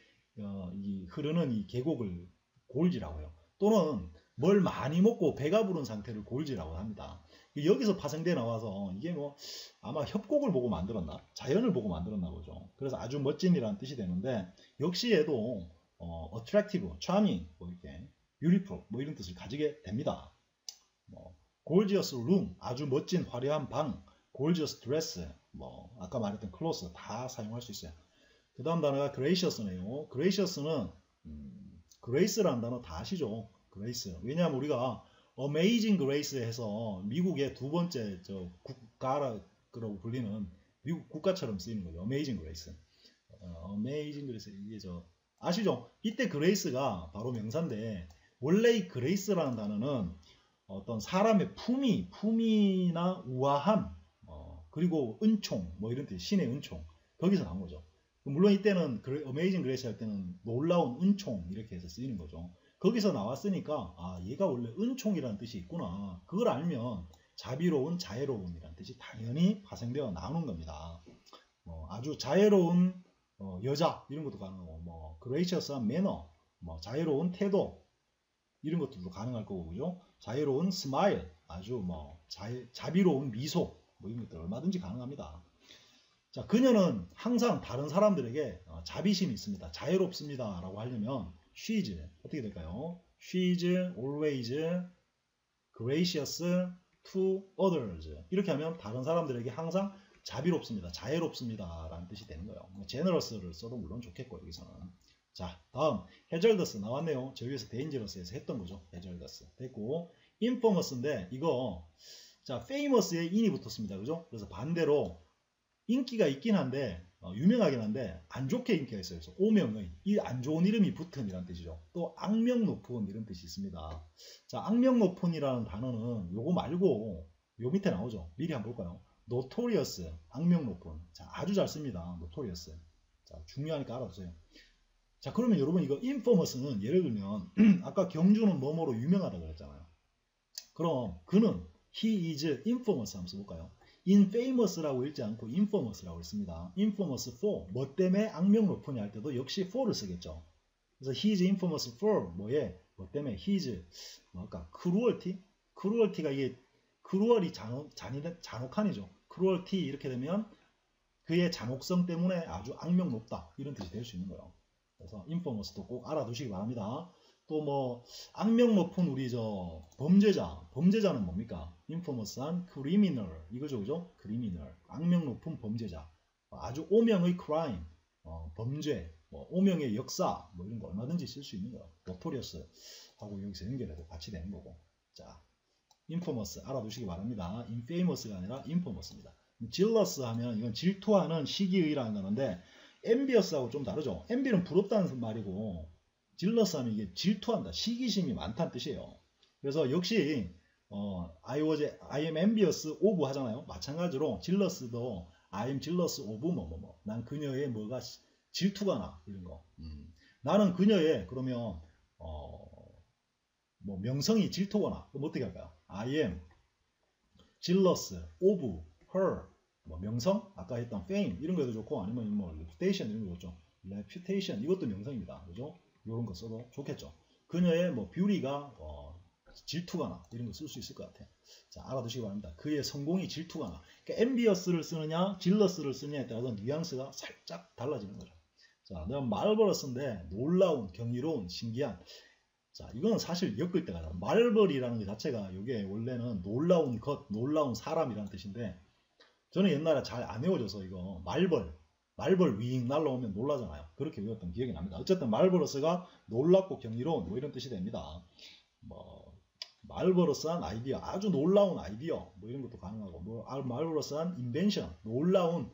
흐르는 이 계곡을 골지라고 해요. 또는 뭘 많이 먹고 배가 부른 상태를 골지라고 합니다. 여기서 파생돼 나와서 이게 뭐 아마 협곡을 보고 만들었나? 자연을 보고 만들었나 보죠. 그래서 아주 멋진이라는 뜻이 되는데 역시 얘도 attractive, charming, 뭐 이렇게 beautiful 뭐 이런 뜻을 가지게 됩니다. 뭐 gorgeous room, 아주 멋진 화려한 방, gorgeous dress, 뭐 아까 말했던 clothes 다 사용할 수 있어요. 그 다음 단어가 gracious네요. gracious는 grace라는 단어 다 아시죠? grace. 왜냐하면 우리가 Amazing Grace 해서 미국의 두 번째 국가라고 불리는 미국 국가처럼 쓰이는 거죠. Amazing Grace. Amazing Grace 이게 아시죠? 이때 Grace가 바로 명사인데 원래 이 Grace라는 단어는 어떤 사람의 품위나 우아함 그리고 은총 뭐 이런 뜻 신의 은총 거기서 나온 거죠. 물론 이때는 Amazing Grace 할 때는 놀라운 은총 이렇게 해서 쓰이는 거죠. 거기서 나왔으니까 얘가 원래 은총이라는 뜻이 있구나. 그걸 알면 자비로운, 자애로운이라는 뜻이 당연히 파생되어 나오는 겁니다. 아주 자애로운 여자 이런 것도 가능하고 뭐 gracious한 매너, 뭐 자유로운 태도 이런 것들도 가능할 거고 그죠? 자유로운 스마일, 아주 뭐 자비로운 미소 뭐 이런 것들 얼마든지 가능합니다. 자, 그녀는 항상 다른 사람들에게 자비심이 있습니다. 자유롭습니다 라고 하려면 she is 어떻게 될까요? She is always gracious to others. 이렇게 하면 다른 사람들에게 항상 자비롭습니다. 자애롭습니다 라는 뜻이 되는 거예요. generous를 써도 물론 좋겠고 여기서는. 자, 다음 hazardous 나왔네요. 저 위에서 dangerous에서 했던 거죠. hazardous 됐고, infamous인데 이거 자 famous에 in이 붙었습니다. 그죠? 그래서 반대로 인기가 있긴 한데 유명하긴 한데 안 좋게 인기가 있어요. 그래서 오명의 이 안 좋은 이름이 붙은 이란 뜻이죠. 또 악명 높은 이런 뜻이 있습니다. 자, 악명 높은이라는 단어는 요거 말고 요 밑에 나오죠. 미리 한번 볼까요? notorious 악명 높은. 자, 아주 잘 씁니다. notorious. 자, 중요하니까 알아두세요. 자, 그러면 여러분 이거 infamous는 예를 들면 아까 경주는 뭐뭐로 유명하다고 그랬잖아요. 그럼 그는 he is infamous 한번 써볼까요? infamous라고 읽지 않고 infamous라고 읽습니다. infamous for 뭐 때문에 악명 높으냐 할 때도 역시 for를 쓰겠죠. 그래서 he is infamous for 뭐에 뭐 때문에 he is 뭐랄까 cruelty? cruelty가 이게 cruel이 잔혹한이죠. cruelty 이렇게 되면 그의 잔혹성 때문에 아주 악명 높다 이런 뜻이 될 수 있는 거예요. 그래서 infamous도 꼭 알아두시기 바랍니다. 또 뭐 악명 높은 우리 저 범죄자는 뭡니까? infamous한 criminal 이거죠, 그죠? criminal 악명 높은 범죄자, 아주 오명의 crime 범죄, 뭐 오명의 역사 뭐 이런 거 얼마든지 쓸 수 있는 거예요. notorious 하고 여기서 연결해도 같이 되는 거고. 자, infamous 알아두시기 바랍니다. infamous가 아니라 infamous입니다. jealous 하면 이건 질투하는 시기의라는 단어인데 envious하고 좀 다르죠. envy는 부럽다는 말이고 jealous 하면 이게 질투한다, 시기심이 많다는 뜻이에요. 그래서 역시 I am envious of 하잖아요. 마찬가지로 jealous도 I am jealous of 뭐뭐뭐. 난 그녀의 뭐가 질투가 나 이런 거. 나는 그녀의 그러면 뭐 명성이 질투가 나. 그럼 어떻게 할까요? I am jealous of her. 뭐 명성 아까 했던 fame 이런 거도 좋고 아니면 뭐 reputation 이런 거 좋죠. reputation 이것도 명성입니다. 그죠? 이런 거 써도 좋겠죠. 그녀의 뭐 뷰리가 질투가 나 이런 거 쓸 수 있을 것 같아요. 자, 알아두시기 바랍니다. 그의 성공이 질투가 나. 그러니까 envious를 쓰느냐 jealous를 쓰느냐에 따라서 뉘앙스가 살짝 달라지는 거죠. 자, 내가 marvelous인데 놀라운, 경이로운, 신기한. 자, 이거는 사실 엮을 때가 marvel이라는 것 자체가 이게 원래는 놀라운 것, 놀라운 사람이라는 뜻인데 저는 옛날에 잘 안 외워져서 이거 말벌 윙 날라오면 놀라잖아요. 그렇게 외웠던 기억이 납니다. 어쨌든 말버러스가 놀랍고 경이로운 뭐 이런 뜻이 됩니다. 뭐 말버러스한 아이디어, 아주 놀라운 아이디어 뭐 이런 것도 가능하고 뭐 말버러스한 인벤션, 놀라운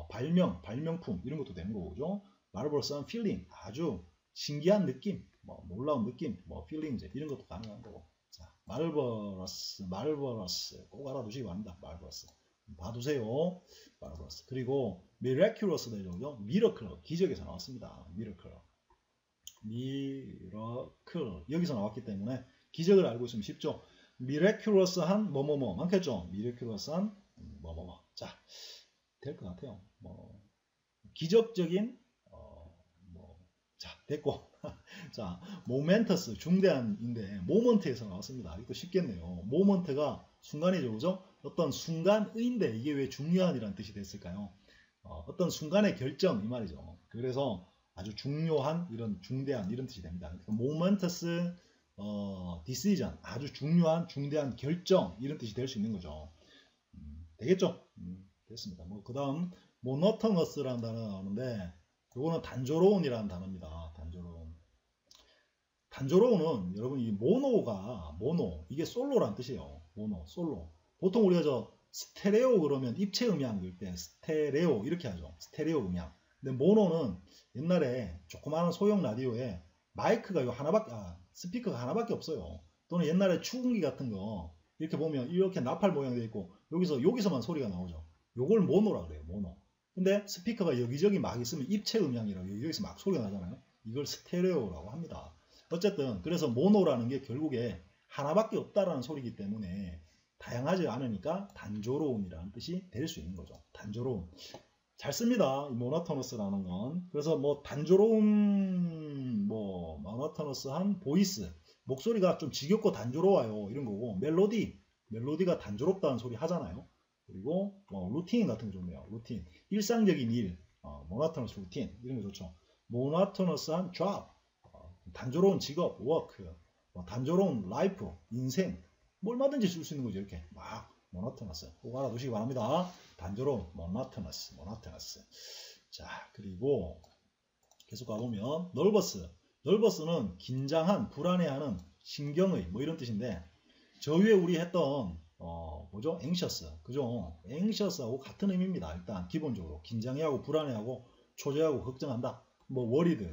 발명품 이런 것도 되는 거죠. 말버러스한 필링, 아주 신기한 느낌, 뭐 놀라운 느낌, 뭐 필링즈 이런 것도 가능한 거고. 자, 말버러스 꼭 알아두시기 바랍니다. 말버러스 봐두세요. 말버러스. 그리고 miraculous도 되죠. 미러클, 기적에서 나왔습니다. 미러클 여기서 나왔기 때문에 기적을 알고 있으면 쉽죠. miraculous한 뭐뭐뭐 많겠죠. miraculous한 뭐뭐뭐. 자, 될 것 같아요. 뭐 기적적인 자, 됐고. 자, momentous 중대한인데 moment에서 나왔습니다. 이것도 쉽겠네요. moment가 순간이죠, 그죠? 어떤 순간의인데 이게 왜 중요한이라는 뜻이 됐을까요? 어떤 순간의 결정 이 말이죠. 그래서 아주 중요한 이런 중대한 이런 뜻이 됩니다. momentous decision 아주 중요한 중대한 결정 이런 뜻이 될 수 있는 거죠. 되겠죠? 됐습니다. 뭐 그다음 monotonous라는 단어가 나오는데 이거는 단조로운이라는 단어입니다. 단조로운은 여러분 이 모노 이게 솔로라는 뜻이에요. 모노 솔로. 보통 우리가 저 스테레오 그러면 입체 음향 그럴 때 스테레오 이렇게 하죠. 스테레오 음향. 근데 모노는 옛날에 조그마한 소형 라디오에 마이크가 스피커가 하나밖에 없어요. 또는 옛날에 추궁기 같은 거 이렇게 보면 이렇게 나팔 모양 되어 있고 여기서만 소리가 나오죠. 요걸 모노라 그래요. 모노. 근데 스피커가 여기저기 막 있으면 입체 음향이라고 여기서 막 소리가 나잖아요. 이걸 스테레오라고 합니다. 어쨌든 그래서 모노라는 게 결국에 하나밖에 없다라는 소리이기 때문에 다양하지 않으니까 단조로움이라는 뜻이 될 수 있는 거죠. 단조로움. 잘 씁니다. 이 모노토너스라는 건. 그래서 뭐 단조로운 뭐 모노토너스한 보이스, 목소리가 좀 지겹고 단조로워요 이런 거고, 멜로디가 단조롭다는 소리 하잖아요. 그리고 루틴 같은 거 좋네요. 루틴, 일상적인 일, 모노토너스 루틴 이런 거 좋죠. 모노토너스한 job, 단조로운 직업, 워크, 단조로운 라이프, 인생, 뭐 얼마든지 쓸 수 있는 거죠. 이렇게 막 모노토너스 꼭 알아두시기 바랍니다. 단조로운 모노토너스. 자, 그리고 계속 가보면 널버스는 긴장한, 불안해하는, 신경의 뭐 이런 뜻인데, 저 위에 우리 했던 뭐죠? anxious, 그죠? anxious하고 같은 의미입니다. 일단 기본적으로 긴장해하고 불안해하고 초조해하고 걱정한다. 뭐 worried,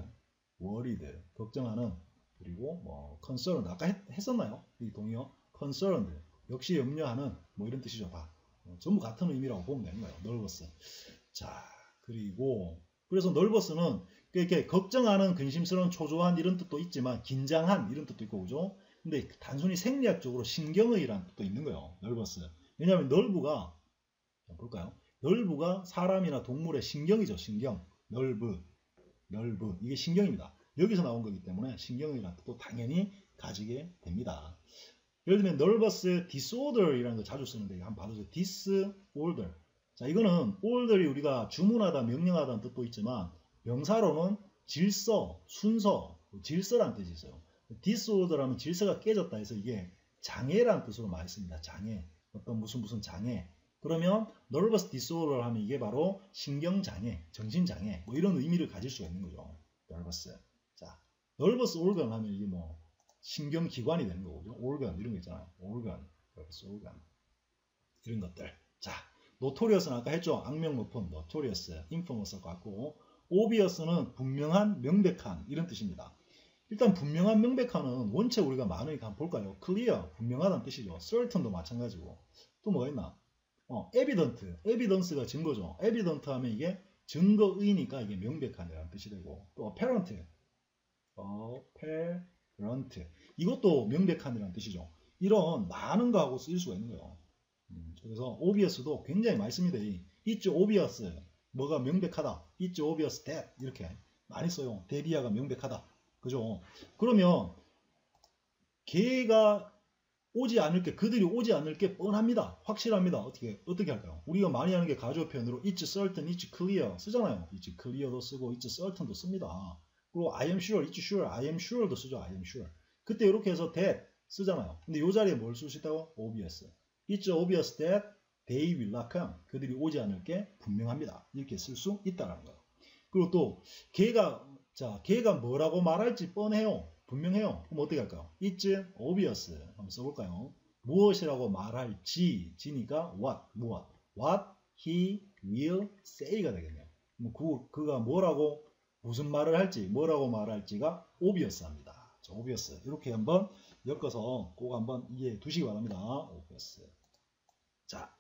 걱정하는, 그리고 뭐 concerned, 아까 했었나요? 이 동의어 concerned, 역시 염려하는 뭐 이런 뜻이죠. 다 전부 같은 의미라고 보면 되는 거예요. nervous. 자, 그리고 그래서 nervous는 이렇게 걱정하는, 근심스러운, 초조한 이런 뜻도 있지만 긴장한 이런 뜻도 있고, 그죠? 근데 단순히 생리학적으로 신경의라는 뜻도 있는 거예요. nervous. 왜냐하면 nerve가, 볼까요? nerve가 사람이나 동물의 신경이죠. 신경. nerve 이게 신경입니다. 여기서 나온 거기 때문에 신경이라는 뜻도 당연히 가지게 됩니다. 예를 들면 nervous disorder이라는 거 자주 쓰는데 한번 봐주세요. disorder. 자, 이거는 order이 우리가 주문하다, 명령하다는 뜻도 있지만 명사로는 질서, 순서, 질서라는 뜻이 있어요. disorder하면 질서가 깨졌다 해서 이게 장애라는 뜻으로 많이 씁니다. 장애. 어떤 무슨 장애. 그러면 nervous disorder 하면 이게 바로 신경장애, 정신장애 뭐 이런 의미를 가질 수가 있는 거죠. nervous. 자, nervous organ 하면 이게 뭐 신경기관이 되는 거거든요. organ 이런 거 있잖아요. organ, 이런 것들. 자, notorious는 아까 했죠. 악명 높은 notorious, infamous 같고, obvious는 분명한, 명백한 이런 뜻입니다. 일단 분명한, 명백한은 원체 우리가 많으니까 한번 볼까요? clear, 분명하다는 뜻이죠. certain도 마찬가지고. 또 뭐가 있나? evidence가 증거죠. evident 하면 이게 증거의니까 이게 명백한이라는 뜻이 되고, 또 apparent, 이것도 명백한이라는 뜻이죠. 이런 많은 거하고 쓰일 수가 있는 거예요. 그래서 obvious도 굉장히 많이 씁니다. It's obvious, 뭐가 명백하다. It's obvious that, 이렇게 많이 써요. that이야가 명백하다. 그죠? 그러면 걔가 오지 않을 게, 그들이 오지 않을 게 뻔합니다. 확실합니다. 어떻게 할까요? 우리가 많이 하는 게 가주어 표현으로 it's certain, it's clear 쓰잖아요. it's clear도 쓰고 it's certain도 씁니다. 그리고 I am sure, it's sure, I am sure도 쓰죠. I am sure. 그때 이렇게 해서 that 쓰잖아요. 근데 이 자리에 뭘 쓸 수 있다고? obvious. It's obvious that they will not come. 그들이 오지 않을 게 분명합니다. 이렇게 쓸 수 있다는 거예요. 그리고 또 걔가 뭐라고 말할지 뻔해요. 분명해요. 그럼 어떻게 할까요? It's obvious. 한번 써볼까요? 무엇이라고 말할지, 지니까 무엇. What he will say가 되겠네요. 그가 무슨 말을 할지, 뭐라고 말할지가 obviously 합니다. obvious. 이렇게 한번 엮어서 꼭 한번 이해해 두시기 바랍니다. obvious. 자,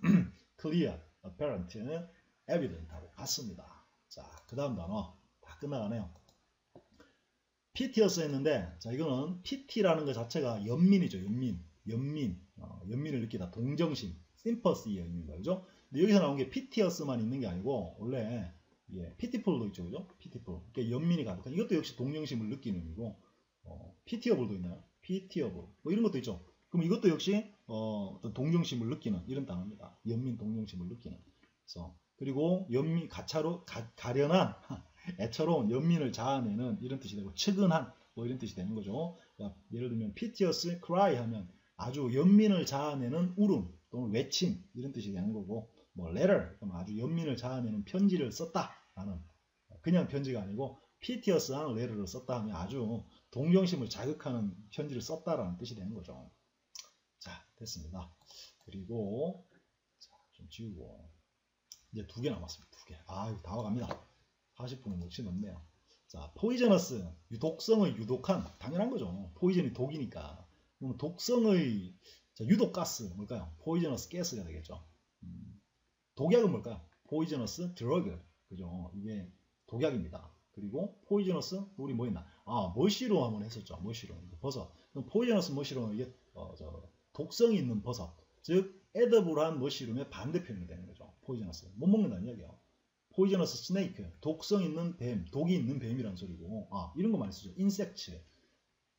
clear, apparent, evident하고 같습니다. 자, 그 다음 단어 다 끝나가네요. piteous 했는데, 자, 이거는 pt라는 것 자체가 연민이죠. 연민을 느끼다, 동정심, sympathy의 의미입니다. 그죠? 근데 여기서 나온 게 piteous만 있는 게 아니고 원래 pitiful도 있죠. 그죠? pitiful. 그러니까 연민이 가득한, 이것도 역시 동정심을 느끼는 의미고, pitiable도 있나요? pitiable. 뭐 이런 것도 있죠. 그럼 이것도 역시 어떤 동정심을 느끼는 이런 단어입니다. 연민, 동정심을 느끼는. 그래서 그리고 가련한, 애처로운, 연민을 자아내는 이런 뜻이 되고, 측은한 뭐 이런 뜻이 되는 거죠. 그러니까 예를 들면 piteous cry 하면 아주 연민을 자아내는 울음 또는 외침 이런 뜻이 되는 거고, 뭐 letter 그럼 아주 연민을 자아내는 편지를 썼다라는, 그냥 편지가 아니고 piteous한 letter를 썼다 하면 아주 동정심을 자극하는 편지를 썼다라는 뜻이 되는 거죠. 자, 됐습니다. 그리고 좀 지우고 이제 2개 남았습니다. 2개. 다 와갑니다. 40분은 역시 넘네요. 자, poisonous, 독성의 유독한, 당연한 거죠. 포이즌이 독이니까. 그럼 독성의 유독가스 뭘까요? poisonous gas가 되겠죠. 독약은 뭘까요? poisonous drug, 그죠? 이게 독약입니다. 그리고 poisonous, 우리 뭐 했나? 머시룸 한번 했었죠. 머시룸, 버섯. 그럼 poisonous 머시룸은 이게 독성이 있는 버섯, 즉 edible한 머시룸의 반대편이 되는 거죠. poisonous, 못 먹는다는 이야기예요. poisonous snake, 독성 있는 뱀, 독이 있는 뱀이란 소리고, 이런 거 많이 쓰죠. insect.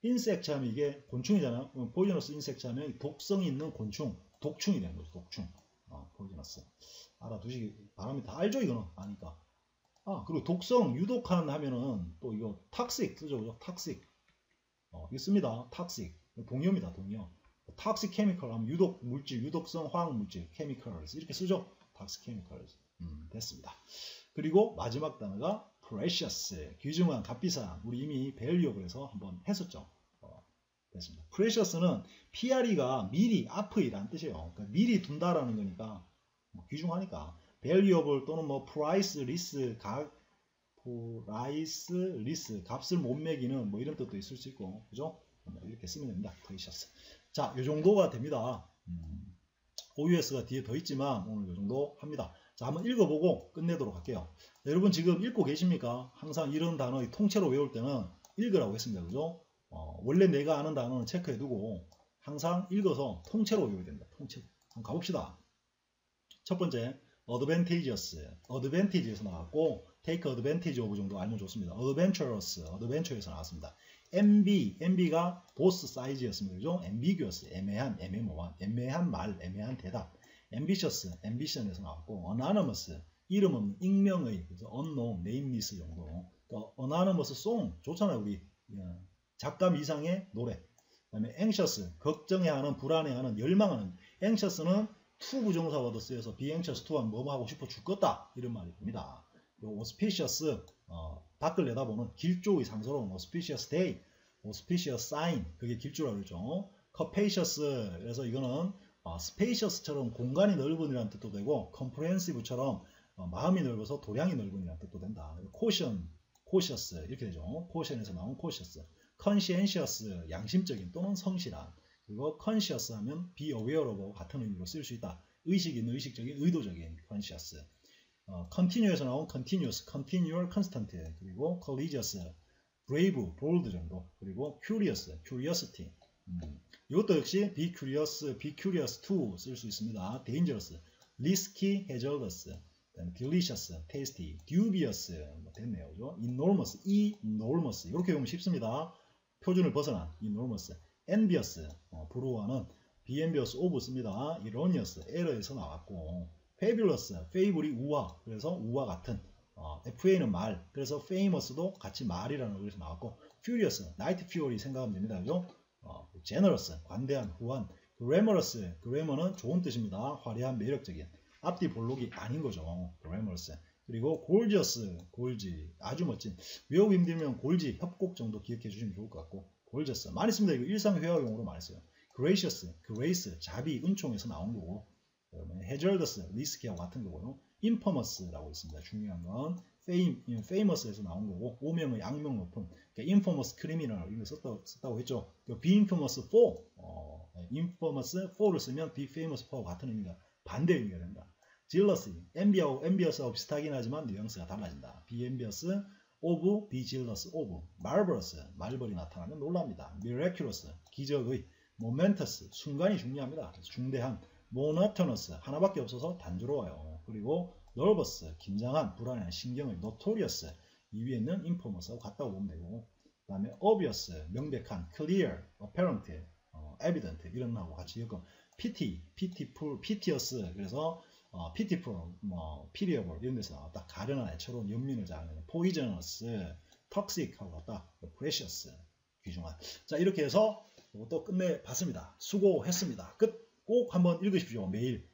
insect 하면 이게 곤충이잖아요. poisonous insect 하면 독성이 있는 곤충, 독충이 되는 거죠. 독충. poisonous. 알아두시기 바랍니다. 다 알죠, 이거는? 아니까. 그리고 독성, 유독한 하면은 또 이거 toxic 쓰죠, 그죠? toxic. 이거 씁니다. toxic. 동요입니다, 동요. toxic chemical 하면 유독 물질, 유독성 화학 물질, chemicals 이렇게 쓰죠. toxic chemicals. 됐습니다. 그리고 마지막 단어가 precious, 귀중한, 값비싼. 우리 이미 valuable 에서 한번 했었죠. 됐습니다. precious는 PRE가 미리, 앞의라는 뜻이에요. 그러니까 미리 둔다라는 거니까 귀중하니까 valuable 또는 뭐 priceless, priceless, 값을 못 매기는 뭐 이런 뜻도 있을 수 있고, 그죠? 이렇게 쓰면 됩니다. precious. 자, 요 정도가 됩니다. OUS가 뒤에 더 있지만 오늘 요 정도 합니다. 자, 한번 읽어보고 끝내도록 할게요. 자, 여러분 지금 읽고 계십니까? 항상 이런 단어 통째로 외울 때는 읽으라고 했습니다. 그죠? 원래 내가 아는 단어는 체크해두고 항상 읽어서 통째로 외워야 됩니다. 통째로. 한번 가봅시다. 첫 번째, advantageous. advantage에서 나왔고, take advantage of 정도 알면 좋습니다. adventurous, adventure에서 나왔습니다. MB가 both size였습니다. 그죠? ambiguous, 애매한, 애매모호한, 애매한 말, 애매한 대답. ambitious, ambition에서 나왔고, anonymous, 이름 없는 익명의, 그래서 unknown, nameless 정도. 또 anonymous song, 좋잖아요, 우리. 작가 미상의 노래. 그 다음에 anxious, 걱정해하는, 불안해하는, 열망하는. anxious는 to 부정사와도 쓰여서 be anxious to 하면 뭐 하고 싶어 죽겠다 이런 말이 됩니다. 요 auspicious, 밖을 내다보는 길조의 상서로운 auspicious day, auspicious sign, 그게 길조라고 그러죠. capacious, 그래서 이거는 spacious처럼 공간이 넓은이라는 뜻도 되고 comprehensive처럼 마음이 넓어서 도량이 넓은이라는 뜻도 된다. cautious 이렇게 되죠. caution에서 나온 cautious. conscientious, 양심적인 또는 성실한. 그리고 conscious 하면 be aware of 같은 의미로 쓸 수 있다. 의식 있는, 의식적인, 의도적인 conscious. continue에서 나온 continuous, continual, constant. 그리고 courageous, brave, bold 정도. 그리고 curious, curiosity. 이것도 역시 be curious to 쓸 수 있습니다. dangerous, risky, hazardous. delicious, tasty, dubious, 됐네요. 그죠? enormous, 이렇게 보면 쉽습니다. 표준을 벗어난 enormous. envious, 부러워하는, be envious of 씁니다. erroneous, error에서 나왔고, fabulous, fable이 우화, 그래서 우화 같은, FA는 말, 그래서 famous도 같이 말이라는 의미에서 나왔고, furious, night fury 생각하면 됩니다. 그죠? generous, 관대한, 후한, glamorous, 좋은 뜻입니다. 화려한, 매력적인, 앞뒤 볼록이 아닌 거죠. glamorous. 그리고 gorgeous, 아주 멋진, 외우기 힘들면 골지, 협곡 정도 기억해 주시면 좋을 것 같고, gorgeous, 많이 씁니다. 이거 일상 회화용으로 많이 써요. gracious, grace, 자비, 은총에서 나온 거고, hazardous, 리스키하고 같은 거고요. infamous라고 있습니다. 중요한 건 famous에서 나온 거고, 오명의 악명 높은, 그러니까 infamous criminal 이거 썼다고 했죠. be infamous for, infamous for를 쓰면 be famous for 같은 의미가 반대 의미가 된다. jealousy, envious하고 비슷하긴 하지만 뉘앙스가 달라진다. be envious of, be jealous of. marvelous, 말벌이 나타나면 놀랍니다. miraculous, 기적의. momentous, 순간이 중요합니다. 중대한. monotonous, 하나밖에 없어서 단조로워요. 그리고 nervous, 긴장한, 불안한, 신경의. notorious, 이 위에 있는 infamous하고 같다고 보면 되고, 그 다음에 obvious, 명백한. clear, apparent, evident 이런 거하고 같이 엮어. pitiful, piteous, 그래서 pitiful, pitiable 이런 데서 나왔다. 가련한, 애처로운, 연민을 자아내는. poisonous, toxic 하고 같다. precious, 귀중한. 자, 이렇게 해서 이것도 끝내봤습니다. 수고했습니다. 끝. 꼭 한번 읽으십시오. 매일.